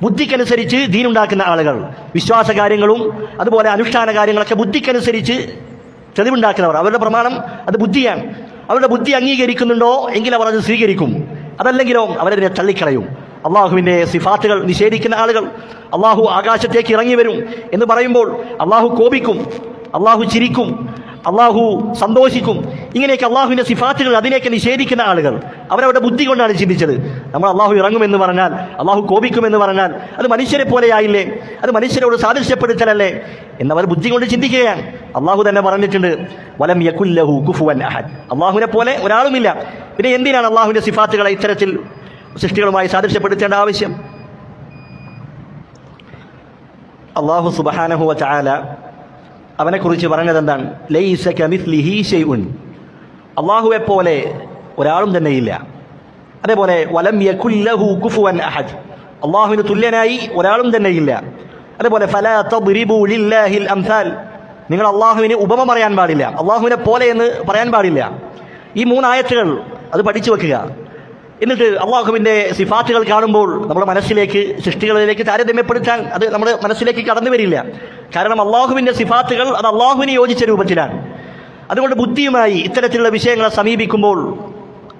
ബുദ്ധിക്കനുസരിച്ച് ദീനുണ്ടാക്കുന്ന ആളുകൾ, വിശ്വാസ കാര്യങ്ങളും അതുപോലെ അനുഷ്ഠാന കാര്യങ്ങളൊക്കെ ബുദ്ധിക്കനുസരിച്ച് തെളിവുണ്ടാക്കുന്നവർ. അവരുടെ പ്രമാണം അത് ബുദ്ധിയാണ്. അവരുടെ ബുദ്ധി അംഗീകരിക്കുന്നുണ്ടോ എങ്കിൽ അവർ അത് സ്വീകരിക്കും. അതല്ലെങ്കിലോ അവരതിനെ തള്ളിക്കളയും. അള്ളാഹുവിൻ്റെ സിഫാത്തുകൾ നിഷേധിക്കുന്ന ആളുകൾ, അള്ളാഹു ആകാശത്തേക്ക് ഇറങ്ങി വരും എന്ന് പറയുമ്പോൾ അള്ളാഹു കോപിക്കും, അള്ളാഹു ചിരിക്കും, അള്ളാഹു സന്തോഷിക്കും, ഇങ്ങനെയൊക്കെ അള്ളാഹുവിൻ്റെ സിഫാത്തുകൾ അതിനെയൊക്കെ നിഷേധിക്കുന്ന ആളുകൾ അവരവരുടെ ബുദ്ധി കൊണ്ടാണ് ചിന്തിച്ചത്. നമ്മൾ അള്ളാഹു ഇറങ്ങുമെന്ന് പറഞ്ഞാൽ, അള്ളാഹു കോപിക്കുമെന്ന് പറഞ്ഞാൽ അത് മനുഷ്യരെ പോലെയായില്ലേ? അത് മനുഷ്യരോട് സാദൃശ്യപ്പെടുത്തലല്ലേ എന്നവർ ബുദ്ധി കൊണ്ട് ചിന്തിക്കുകയാണ്. അള്ളാഹു തന്നെ പറഞ്ഞിട്ടുണ്ട്, വലം യകുല്ലഹു കുഫുവൻ അഹദ്, അള്ളാഹുവിനെ പോലെ ഒരാളുമില്ല. പിന്നെ എന്തിനാണ് അള്ളാഹുവിൻ്റെ സിഫാത്തുകളെ ഇത്തരത്തിൽ സൃഷ്ടികളുമായി സാദൃശ്യപ്പെടുത്തേണ്ട ആവശ്യം? അള്ളാഹു സുബ്ഹാനഹു വ തആല അവനെക്കുറിച്ച് പറഞ്ഞത് എന്താണ്? ലൈസ കമിസ്ലിഹി ശൈഉൻ, അള്ളാഹുവെ പോലെ ഒരാളും തന്നെയില്ല. അതേപോലെ വലം യകുല്ലഹു കുഫുവൻ അഹദ്, അള്ളാഹുവിന് തുല്യനായി ഒരാളും തന്നെയില്ല. അതേപോലെ ഫലാ തദ്രിബു ലില്ലാഹിൽ അംസാൽ, നിങ്ങൾ അള്ളാഹുവിന് ഉപമ പറയാൻ പാടില്ല, അള്ളാഹുവിനെ പോലെ എന്ന് പറയാൻ പാടില്ല. ഈ മൂന്നായത്തുകൾ അത് പഠിച്ചു വെക്കുക. എന്നിട്ട് അള്ളാഹുവിൻ്റെ സിഫാത്തുകൾ കാണുമ്പോൾ നമ്മുടെ മനസ്സിലേക്ക്, സൃഷ്ടികളിലേക്ക് താരതമ്യപ്പെടുത്താൻ അത് നമ്മുടെ മനസ്സിലേക്ക് കടന്നു വരില്ല. കാരണം അള്ളാഹുവിൻ്റെ സിഫാത്തുകൾ അത് അള്ളാഹുവിന് യോജിച്ച രൂപത്തിലാണ്. അതുകൊണ്ട് ബുദ്ധിയുമായി ഇത്തരത്തിലുള്ള വിഷയങ്ങളെ സമീപിക്കുമ്പോൾ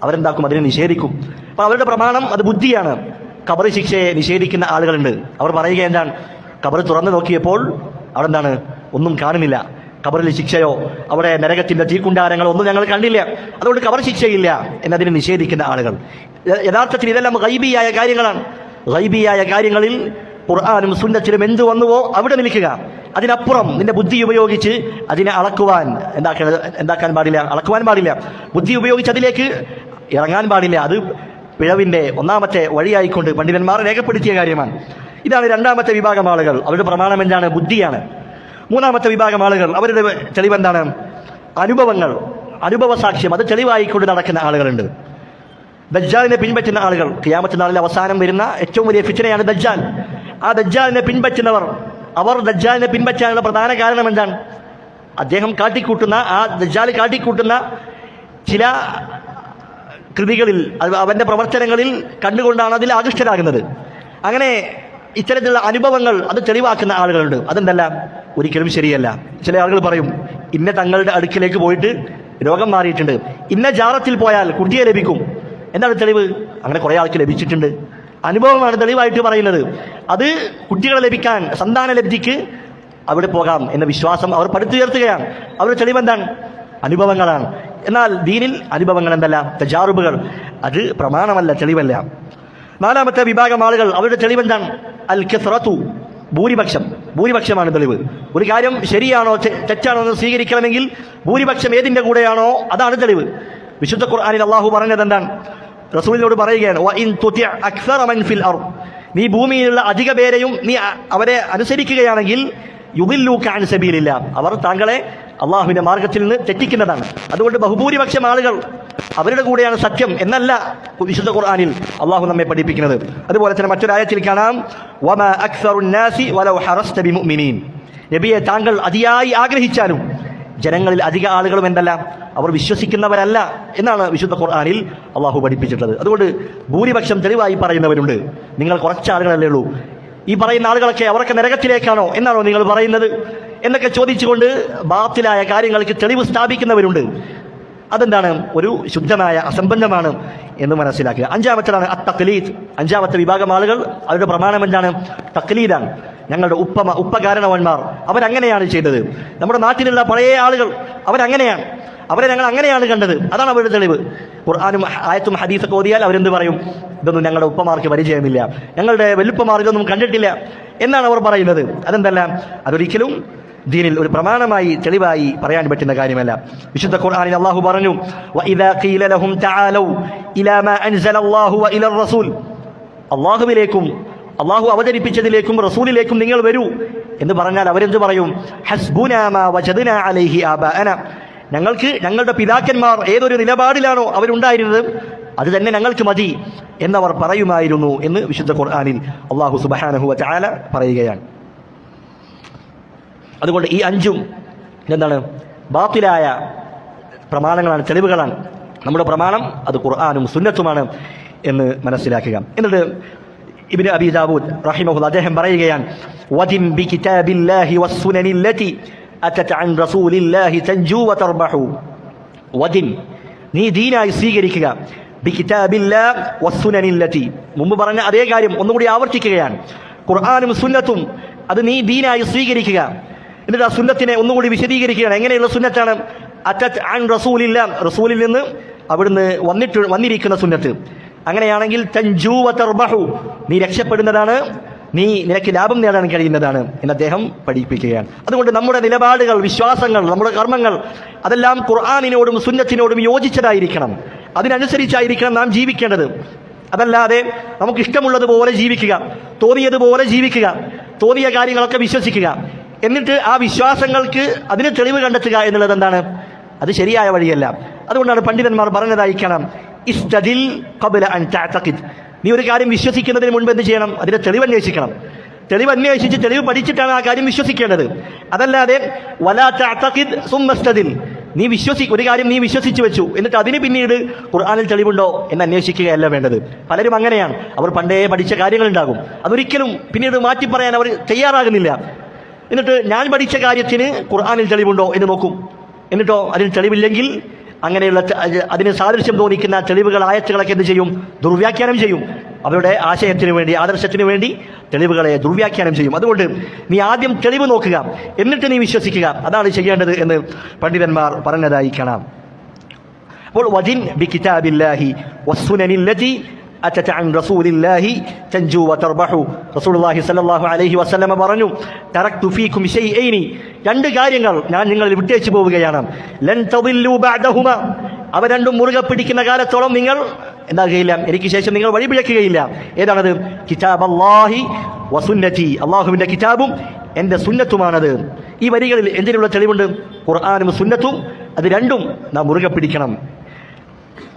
അവരെന്താക്കും? അതിനെ നിഷേധിക്കും. അപ്പോൾ അവരുടെ പ്രമാണം അത് ബുദ്ധിയാണ്. ഖബർ ശിക്ഷയെ നിഷേധിക്കുന്ന ആളുകളുണ്ട്. അവർ പറയുക എന്താണ്? ഖബർ തുറന്നു നോക്കിയപ്പോൾ അവിടെ എന്താണ്? ഒന്നും കാണുന്നില്ല. ഖബറിൽ ശിക്ഷയോ അവിടെ നരകത്തിൻ്റെ തീക്കുണ്ടാരങ്ങളോ ഒന്നും ഞങ്ങൾ കണ്ടില്ല, അതുകൊണ്ട് ഖബർ ശിക്ഷയില്ല എന്നതിനെ നിഷേധിക്കുന്ന ആളുകൾ. യഥാർത്ഥത്തിൽ ഇതെല്ലാം ഗൈബിയായ കാര്യങ്ങളാണ്. ഗൈബിയായ കാര്യങ്ങളിൽ ഖുർആനും സുന്നത്തിലും എന്തു വന്നുവോ അവിടെ നിൽക്കുക. അതിനപ്പുറം നിന്റെ ബുദ്ധി ഉപയോഗിച്ച് അതിനെ എന്താക്കാൻ പാടില്ല, അളക്കുവാൻ പാടില്ല. ബുദ്ധി ഉപയോഗിച്ച് അതിലേക്ക് ഇറങ്ങാൻ പാടില്ല. അത് പിഴവിൻ്റെ ഒന്നാമത്തെ വഴിയായിക്കൊണ്ട് പണ്ഡിതന്മാർ രേഖപ്പെടുത്തിയ കാര്യമാണ്. ഇതാണ് രണ്ടാമത്തെ വിഭാഗം ആളുകൾ. അവരുടെ പ്രമാണം എന്താണ്? ബുദ്ധിയാണ്. മൂന്നാമത്തെ വിഭാഗം ആളുകൾ അവരുടെ തെളിവെന്താണ്? അനുഭവങ്ങൾ, അനുഭവ സാക്ഷ്യം. അത് തെളിവായിക്കൊണ്ട് നടക്കുന്ന ആളുകളുണ്ട്. ദജ്ജാലിനെ പിൻപറ്റുന്ന ആളുകൾ. ഖിയാമത്ത് നാളിൽ അവസാനം വരുന്ന ഏറ്റവും വലിയ ഫിത്നയാണ് ദജ്ജാൽ. ആ ദജ്ജാലിനെ പിൻപറ്റുന്നവർ, അവർ ദജ്ജാലിനെ പിൻപറ്റാനുള്ള പ്രധാന കാരണം എന്താണ്? അദ്ദേഹം കാട്ടിക്കൂട്ടുന്ന, ആ ദജ്ജാൽ കാട്ടിക്കൂട്ടുന്ന ചില കൃതികളിൽ, അവൻ്റെ പ്രവർത്തനങ്ങളിൽ കണ്ടുകൊണ്ടാണ് അതിൽ ആകൃഷ്ടരാകുന്നത്. അങ്ങനെ ഇത്തരത്തിലുള്ള അനുഭവങ്ങൾ അത് തെളിവാക്കുന്ന ആളുകളുണ്ട്. അതെന്തല്ല, ഒരിക്കലും ശരിയല്ല. ചില ആളുകൾ പറയും, ഇന്ന തങ്ങളുടെ അടുക്കിലേക്ക് പോയിട്ട് രോഗം മാറിയിട്ടുണ്ട്, ഇന്ന ജാറത്തിൽ പോയാൽ കുട്ടിയെ ലഭിക്കും. എന്താണ് തെളിവ്? അങ്ങനെ കുറേ ആൾക്ക് ലഭിച്ചിട്ടുണ്ട്. അനുഭവമാണ് തെളിവായിട്ട് പറയുന്നത്. അത് കുട്ടികളെ ലഭിക്കാൻ, സന്താന ലബ്ധിക്ക് അവിടെ പോകാം എന്ന വിശ്വാസം അവർ പടുത്തുയർത്തുകയാണ്. അവരുടെ തെളിവെന്താണ്? അനുഭവങ്ങളാണ്. എന്നാൽ ദീനിൽ അനുഭവങ്ങൾ എന്തല്ല? തജാറുബുകൾ. അത് പ്രമാണമല്ല, തെളിവല്ല. നാലാമത്തെ വിഭാഗം ആളുകൾ അവരുടെ തെളിവെന്താണ്? അൽ കസ്റത്തു, ഭൂരിപക്ഷം. ഭൂരിപക്ഷമാണ് തെളിവ്. ഒരു കാര്യം ശരിയാണോ തെറ്റാണോ എന്ന് സ്വീകരിക്കണമെങ്കിൽ ഭൂരിപക്ഷം ഏതിൻ്റെ കൂടെയാണോ അതാണ് തെളിവ്. വിശുദ്ധ ഖുർആനിൽ അള്ളാഹു പറഞ്ഞത് എന്താണ്? റസൂലിനോട് പറയുകയാണ്, നീ ഭൂമിയിലുള്ള അധിക പേരെയും നീ അവരെ അനുസരിക്കുകയാണെങ്കിൽ യുദില്ലൂക അൻ സബീലില്ലാ, അവർ താങ്കളെ അള്ളാഹുവിന്റെ മാർഗത്തിൽ നിന്ന് തെറ്റിക്കുന്നതാണ്. അതുകൊണ്ട് ബഹുഭൂരിപക്ഷം ആളുകൾ അവരുടെ കൂടെയാണ് സത്യം എന്നല്ല വിശുദ്ധ ഖുർആനിൽ അള്ളാഹു നമ്മെ പഠിപ്പിക്കുന്നത്. അതുപോലെ തന്നെ മറ്റൊരായത്തിൽ കാണാം, വമാ അക്സറുൻ നാസി വലൗ ഹറസ്ത ബിമുഅ്മിനീൻ, നബിയെ താങ്കൾ അതിയായി ആഗ്രഹിച്ചാലും ജനങ്ങളിൽ അധിക ആളുകളും എന്തല്ല, അവർ വിശ്വസിക്കുന്നവരല്ല എന്നാണ് വിശുദ്ധ ഖുർആനിൽ അള്ളാഹു പഠിപ്പിച്ചിട്ടുള്ളത്. അതുകൊണ്ട് ഭൂരിപക്ഷം തെളിവായി പറയുന്നവരുണ്ട്. നിങ്ങൾ കുറച്ച് ആളുകളല്ലേ ഉള്ളൂ, ഈ പറയുന്ന ആളുകളൊക്കെ അവർക്ക് നരകത്തിലേക്കാണോ എന്നാണോ നിങ്ങൾ പറയുന്നത് എന്നൊക്കെ ചോദിച്ചുകൊണ്ട് ബാത്തിലായ കാര്യങ്ങൾക്ക് തെളിവ് സ്ഥാപിക്കുന്നവരുണ്ട്. അതെന്താണ്? ഒരു ശുദ്ധമായ അസംബന്ധമാണ് എന്ന് മനസ്സിലാക്കുക. അഞ്ചാമത്തേതാണ് അത്തഖ്ലീദ്. അഞ്ചാമത്തെ വിഭാഗം ആളുകൾ അവരുടെ പ്രമാണം എന്താണ്? തഖ്ലീദാണ്. ഞങ്ങളുടെ ഉപ്പകാരണവന്മാർ അവരങ്ങനെയാണ് ചെയ്തത്. നമ്മുടെ നാട്ടിലുള്ള പഴയ ആളുകൾ അവരങ്ങനെയാണ്, അവരെ ഞങ്ങൾ അങ്ങനെയാണ് കണ്ടത്, അതാണ് അവരുടെ തെളിവ്. ഖുർആനും ആയത്തും ഹദീസൊക്കെ ഓതിയാൽ അവരെന്ത് പറയും? ഇതൊന്നും ഞങ്ങളുടെ ഉപ്പമാർക്ക് പരിചയമില്ല, ഞങ്ങളുടെ വലുപ്പമാർ ഇതൊന്നും കണ്ടിട്ടില്ല എന്നാണ് അവർ പറയുന്നത്. അതെന്തല്ല, അതൊരിക്കലും ദീനിൽ ഒരു പ്രമാണമായി തെളിവായി പറയാൻ പറ്റുന്ന കാര്യമല്ല. വിശുദ്ധ ഖുർആനിൽ അല്ലാഹു പറഞ്ഞു, വഇദാ ഖീല ലഹും തആലൂ ഇലാ മാ അൻസലല്ലാഹു വഇല റസൂൽ, അല്ലാഹുവിലേക്കും അല്ലാഹു അവതരിപ്പിച്ചതിലേക്കും റസൂലിലേക്കും നിങ്ങൾ വരൂ എന്ന് പറഞ്ഞാൽ അവരെന്ത് പറയും? ഹസ്ബുനാ മാ വജദ്നാ അലൈഹി ആബാഅന, ഞങ്ങൾക്ക് ഞങ്ങളുടെ പിതാക്കന്മാർ ഏതൊരു നിലപാടിലാണോ അവരുണ്ടായിരുന്നത് അത് തന്നെ ഞങ്ങൾക്ക് മതി എന്നവർ പറയുമായിരുന്നു എന്ന് വിശുദ്ധ ഖുർആനിൽ അല്ലാഹു സുബ്ഹാനഹു വ തആല പറയുകയാണ്. അതുകൊണ്ട് ഈ അഞ്ചും എന്താണ്? ബാത്തിലായ പ്രമാണങ്ങളാണ്, തെളിവുകളാണ്. നമ്മുടെ പ്രമാണം അത് ഖുർആനും സുന്നത്തുമാണ് എന്ന് മനസ്സിലാക്കുക. എന്നിട്ട് ഇബ്നു അബീ ദാവൂദ് റഹിമഹുല്ലാഹ് അദ്ദേഹം പറയുകയാണ്, വദിൻ ബികിതാബില്ലാഹി വസ്സുനനില്ലതി അതത് അൻ റസൂലില്ലാഹി തൻജു വതർബഹു. വദിൻ, നീ ദീനായി സ്വീകരിക്കുക, ബികിതാബില്ലാഹി വസ്സുനനില്ലതി, മുമ്പ് പറഞ്ഞ അതേ കാര്യം ഒന്നുകൂടി ആവർത്തിക്കുകയാണ്. ഖുർആനും സുന്നത്തും അത് നീ ദീനായി സ്വീകരിക്കുക. എന്നിട്ട് ആ സുന്നത്തിനെ ഒന്നുകൂടി വിശദീകരിക്കുകയാണ്. എങ്ങനെയുള്ള സുന്നത്താണ്? അതത് അൻ റസൂലില്ലാ, റസൂലിൽ നിന്ന് അവിടുന്ന് വന്നിരിക്കുന്ന സുന്നത്ത്. അങ്ങനെയാണെങ്കിൽ തൻജു വതർബഹു, നീ രക്ഷപ്പെടുന്നതാണ്, നിനക്ക് ലാഭം നേടാൻ കഴിയുന്നതാണ് എന്ന് അദ്ദേഹം പഠിപ്പിക്കുകയാണ്. അതുകൊണ്ട് നമ്മുടെ നിലപാടുകൾ, വിശ്വാസങ്ങൾ, നമ്മുടെ കർമ്മങ്ങൾ അതെല്ലാം ഖുർആനിനോടും സുന്നത്തിനോടും യോജിച്ചതായിരിക്കണം. അതിനനുസരിച്ചായിരിക്കണം നാം ജീവിക്കേണ്ടത്. അതല്ലാതെ നമുക്ക് ഇഷ്ടമുള്ളതുപോലെ ജീവിക്കുക, തോന്നിയതുപോലെ ജീവിക്കുക, തോന്നിയ കാര്യങ്ങളൊക്കെ വിശ്വസിക്കുക, എന്നിട്ട് ആ വിശ്വാസങ്ങൾക്ക് അതിന് തെളിവ് കണ്ടെത്തുക എന്നുള്ളത് എന്താണ്? അത് ശരിയായ വഴിയല്ല. അതുകൊണ്ടാണ് പണ്ഡിതന്മാർ പറഞ്ഞതായി കാണാം, ഇസ്തദിൽ ഖബ്ല അൻ തഅതഖിദ്, നീ ഒരു കാര്യം വിശ്വസിക്കുന്നതിന് മുൻപ് എന്ത് ചെയ്യണം? അതിന്റെ തെളിവ് അന്വേഷിക്കണം. തെളിവ് അന്വേഷിച്ച് തെളിവ് പഠിച്ചിട്ടാണ് ആ കാര്യം വിശ്വസിക്കേണ്ടത്. അതല്ലാതെ വലാ തഅതഖിദ് സുമ്മ ഇസ്തദിൽ, ഒരു കാര്യം നീ വിശ്വസിച്ചു വെച്ചു എന്നിട്ട് അതിന് പിന്നീട് ഖുർആനിൽ തെളിവുണ്ടോ എന്ന് അന്വേഷിക്കുകയല്ല വേണ്ടത്. പലരും അങ്ങനെയാണ്. അവർ പണ്ടേ പഠിച്ച കാര്യങ്ങളുണ്ടാകും, അതൊരിക്കലും പിന്നീട് മാറ്റി പറയാൻ അവർ തയ്യാറാകുന്നില്ല. എന്നിട്ട് ഞാൻ പഠിച്ച കാര്യത്തിന് ഖുർആനിൽ തെളിവുണ്ടോ എന്ന് നോക്കും. എന്നിട്ടോ അതിന് തെളിവില്ലെങ്കിൽ അങ്ങനെയുള്ള അതിന് സാദൃശ്യം തോന്നിക്കുന്ന തെളിവുകൾ, ആയത്തുകളൊക്കെ എന്ത് ചെയ്യും? ദുർവ്യാഖ്യാനം ചെയ്യും. അവരുടെ ആശയത്തിന് വേണ്ടി, ആദർശത്തിന് വേണ്ടി തെളിവുകളെ ദുർവ്യാഖ്യാനം ചെയ്യും. അതുകൊണ്ട് നീ ആദ്യം തെളിവ് നോക്കുക, എന്നിട്ട് നീ വിശ്വസിക്കുക, അതാണ് ചെയ്യേണ്ടത് എന്ന് പണ്ഡിതന്മാർ പറഞ്ഞതായി കാണാം. അപ്പോൾ വദിൻ ബികിതാബില്ലാഹി വസ്സുനനില്ലതി അതത് അൻ റസൂലില്ലാഹി തൻജു വതർബഹു. റസൂലുള്ളാഹി സ്വല്ലല്ലാഹു അലൈഹി വസല്ലമ പറഞ്ഞു, തറക്തു ഫീകും ശൈഅൈനി, രണ്ട് കാര്യങ്ങൾ ഞാൻ നിങ്ങളിൽ വിട്ടേച്ചു പോവുകയാണ്. ലൻ തദില്ലു ബഅദഹുമ, അവ രണ്ടും മുറുകെ പിടിക്കുന്ന കാലത്തോളം നിങ്ങൾ എന്താകുകയില്ല, എനിക്ക് ശേഷം നിങ്ങൾ വഴിപിഴക്കുകയില്ല. ഏതാണത്? കിതാബല്ലാഹി വസുന്നതി, അല്ലാഹുവിന്റെ കിതാബും എൻ്റെ സുന്നത്തുമാണത്. ഈ വരികളിൽ എന്തിനുള്ള തെളിവുണ്ട്? ഖുർആനും സുന്നത്തും, അത് രണ്ടും നാം മുറുകെ പിടിക്കണം.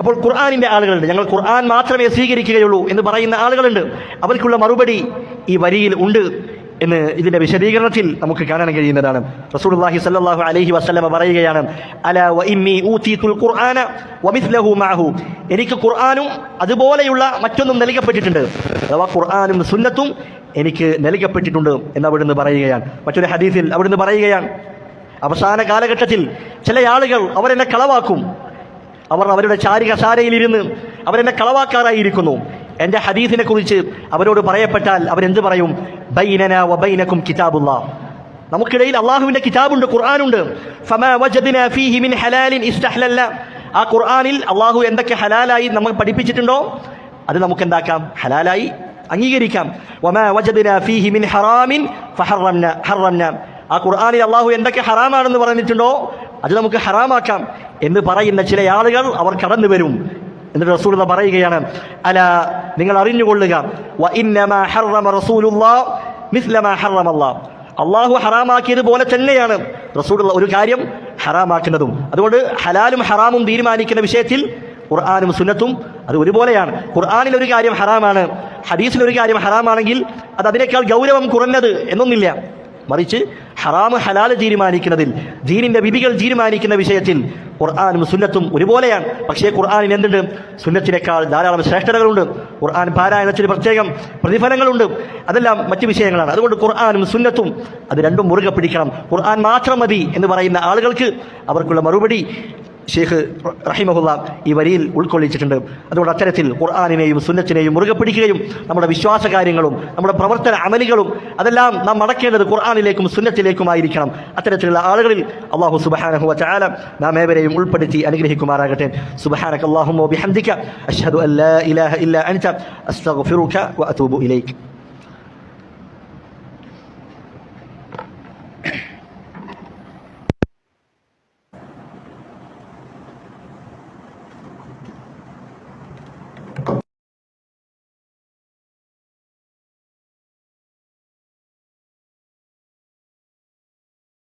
അപ്പോൾ ഖുർആനിന്റെ ആളുകളുണ്ട്, ഞങ്ങൾ ഖുർആൻ മാത്രമേ സ്വീകരിക്കുകയുള്ളൂ എന്ന് പറയുന്ന ആളുകളുണ്ട്. അവർക്കുള്ള മറുപടി ഈ വരിയിൽ ഉണ്ട് എന്ന് ഇതിന്റെ വിശദീകരണത്തിൽ നമുക്ക് കാണാൻ കഴിയുന്നതാണ്. റസൂലുള്ളാഹി സ്വല്ലല്ലാഹു അലൈഹി വസല്ലമ പറയുകയാണ്, അലാ വ ഇന്നി ഊതീതുൽ ഖുർആന വമിസ്ലഹു മഅഹു, എനിക്ക് ഖുർആനും അതുപോലെയുള്ള മറ്റൊന്നും നൽകപ്പെട്ടിട്ടുണ്ട്, അഥവാ ഖുർആനും സുന്നത്തും എനിക്ക് നൽകപ്പെട്ടിട്ടുണ്ട് എന്ന് അവിടുന്ന് പറയുകയാണ്. മറ്റൊരു ഹദീസിൽ അവിടുന്ന് പറയുകയാണ്, അവസാന കാലഘട്ടത്തിൽ ചില ആളുകൾ അവരെന്നെ കളവാക്കും, അവർ അവരുടെ ചാരികസാരയിലിരുന്ന് അവരെന്നെ കളവാക്കാറായിരിക്കുന്നു. എൻ്റെ ഹദീസിനെ കുറിച്ച് അവരോട് പറയപ്പെട്ടാൽ അവരെന്ത് പറയും? ബൈനനാ വബൈനകും കിതാബുല്ലാഹ്, നമുക്കിടയിൽ അള്ളാഹുവിന്റെ കിതാബുണ്ട്, ഖുർആനുണ്ട്. ഫമാ വജദ്നാ ഫീഹി മിൻ ഹലാലിൻ ഇസ്തഹലല്ല, ആ ഖുർആനിൽ അള്ളാഹു എന്തൊക്കെ ഹലാലായി നമുക്ക് പഠിപ്പിച്ചിട്ടുണ്ടോ അത് നമുക്ക് എന്താക്കാം? ഹലാലായി അംഗീകരിക്കാം. വമാ വജദ്നാ ഫീഹി മിൻ ഹറാമിൻ ഫഹറംനാ. ആ ഖുർആനിൽ അള്ളാഹു എന്തൊക്കെ ഹറാമാണെന്ന് പറഞ്ഞിട്ടുണ്ടോ അത് നമുക്ക് ഹറാമാക്കാം എന്ന് പറയുന്ന ചില ആളുകൾ അവർ കടന്നു വരും. എന്നിട്ട് റസൂലുള്ളാഹി പറയുകയാണ്, അല നിങ്ങൾ അറിഞ്ഞുകൊള്ളുക, വ ഇന്നമാ ഹറമ റസൂലുള്ളാഹി മിസ്ല മാ ഹറമല്ലാഹ്. അള്ളാഹു ഹറാമാക്കിയതുപോലെ തന്നെയാണ് റസൂലുള്ളാഹി ഒരു കാര്യം ഹറാമാക്കുന്നതും. അതുകൊണ്ട് ഹലാലും ഹറാമും തീരുമാനിക്കുന്ന വിഷയത്തിൽ ഖുർആനും സുന്നത്തും അത് ഒരുപോലെയാണ്. ഖുർആനിൽ ഒരു കാര്യം ഹറാമാണ്, ഹദീസിൽ ഒരു കാര്യം ഹറാമാണെങ്കിൽ അത് അതിനേക്കാൾ ഗൗരവം കുറഞ്ഞത് എന്നൊന്നില്ല. മറിച്ച് ഹറാമ് ഹലാല് തീരുമാനിക്കുന്നതിൽ, ദീനിന്റെ വിധികൾ തീരുമാനിക്കുന്ന വിഷയത്തിൽ ഖുർആനും സുന്നത്തും ഒരുപോലെയാണ്. പക്ഷേ ഖുർആനിന് എന്തുണ്ട്? സുന്നത്തിനേക്കാൾ ധാരാളം ശ്രേഷ്ഠതകളുണ്ട്. ഖുർആൻ പാരായണത്തിന് പ്രത്യേകം പ്രതിഫലങ്ങളുണ്ട്. അതെല്ലാം മറ്റു വിഷയങ്ങളാണ്. അതുകൊണ്ട് ഖുർആനും സുന്നത്തും അത് രണ്ടും മുറുകെ പിടിക്കണം. ഖുർആൻ മാത്രം മതി എന്ന് പറയുന്ന ആളുകൾക്ക് അവർക്കുള്ള മറുപടി ഷെയ്ഖ് റഹിമഹുള്ള ഈ വരിയിൽ ഉൾക്കൊള്ളിച്ചിട്ടുണ്ട്. അതുകൊണ്ട് അത്തരത്തിൽ ഖുർആനിനെയും സുന്നത്തിനെയും മുറുകെ പിടിക്കുകയും നമ്മുടെ വിശ്വാസ കാര്യങ്ങളും നമ്മുടെ പ്രവർത്തന അമലുകളും അതെല്ലാം നാം മടക്കേണ്ടത് ഖുർആനിലേക്കും സുന്നത്തിലേക്കുമായിരിക്കണം. അത്തരത്തിലുള്ള ആളുകളിൽ അല്ലാഹു സുബ്ഹാനഹു വ തആല നാം ഏവരെയും ഉൾപ്പെടുത്തി അനുഗ്രഹിക്കുമാറാകട്ടെ. സുബ്ഹാനക അല്ലാഹുമ്മ വബിഹംദിക അശ്ഹദു അൻ ലാ ഇലാഹ ഇല്ലാ അൻത അസ്തഗ്ഫിറുക വ അതൂബു ഇലൈക്.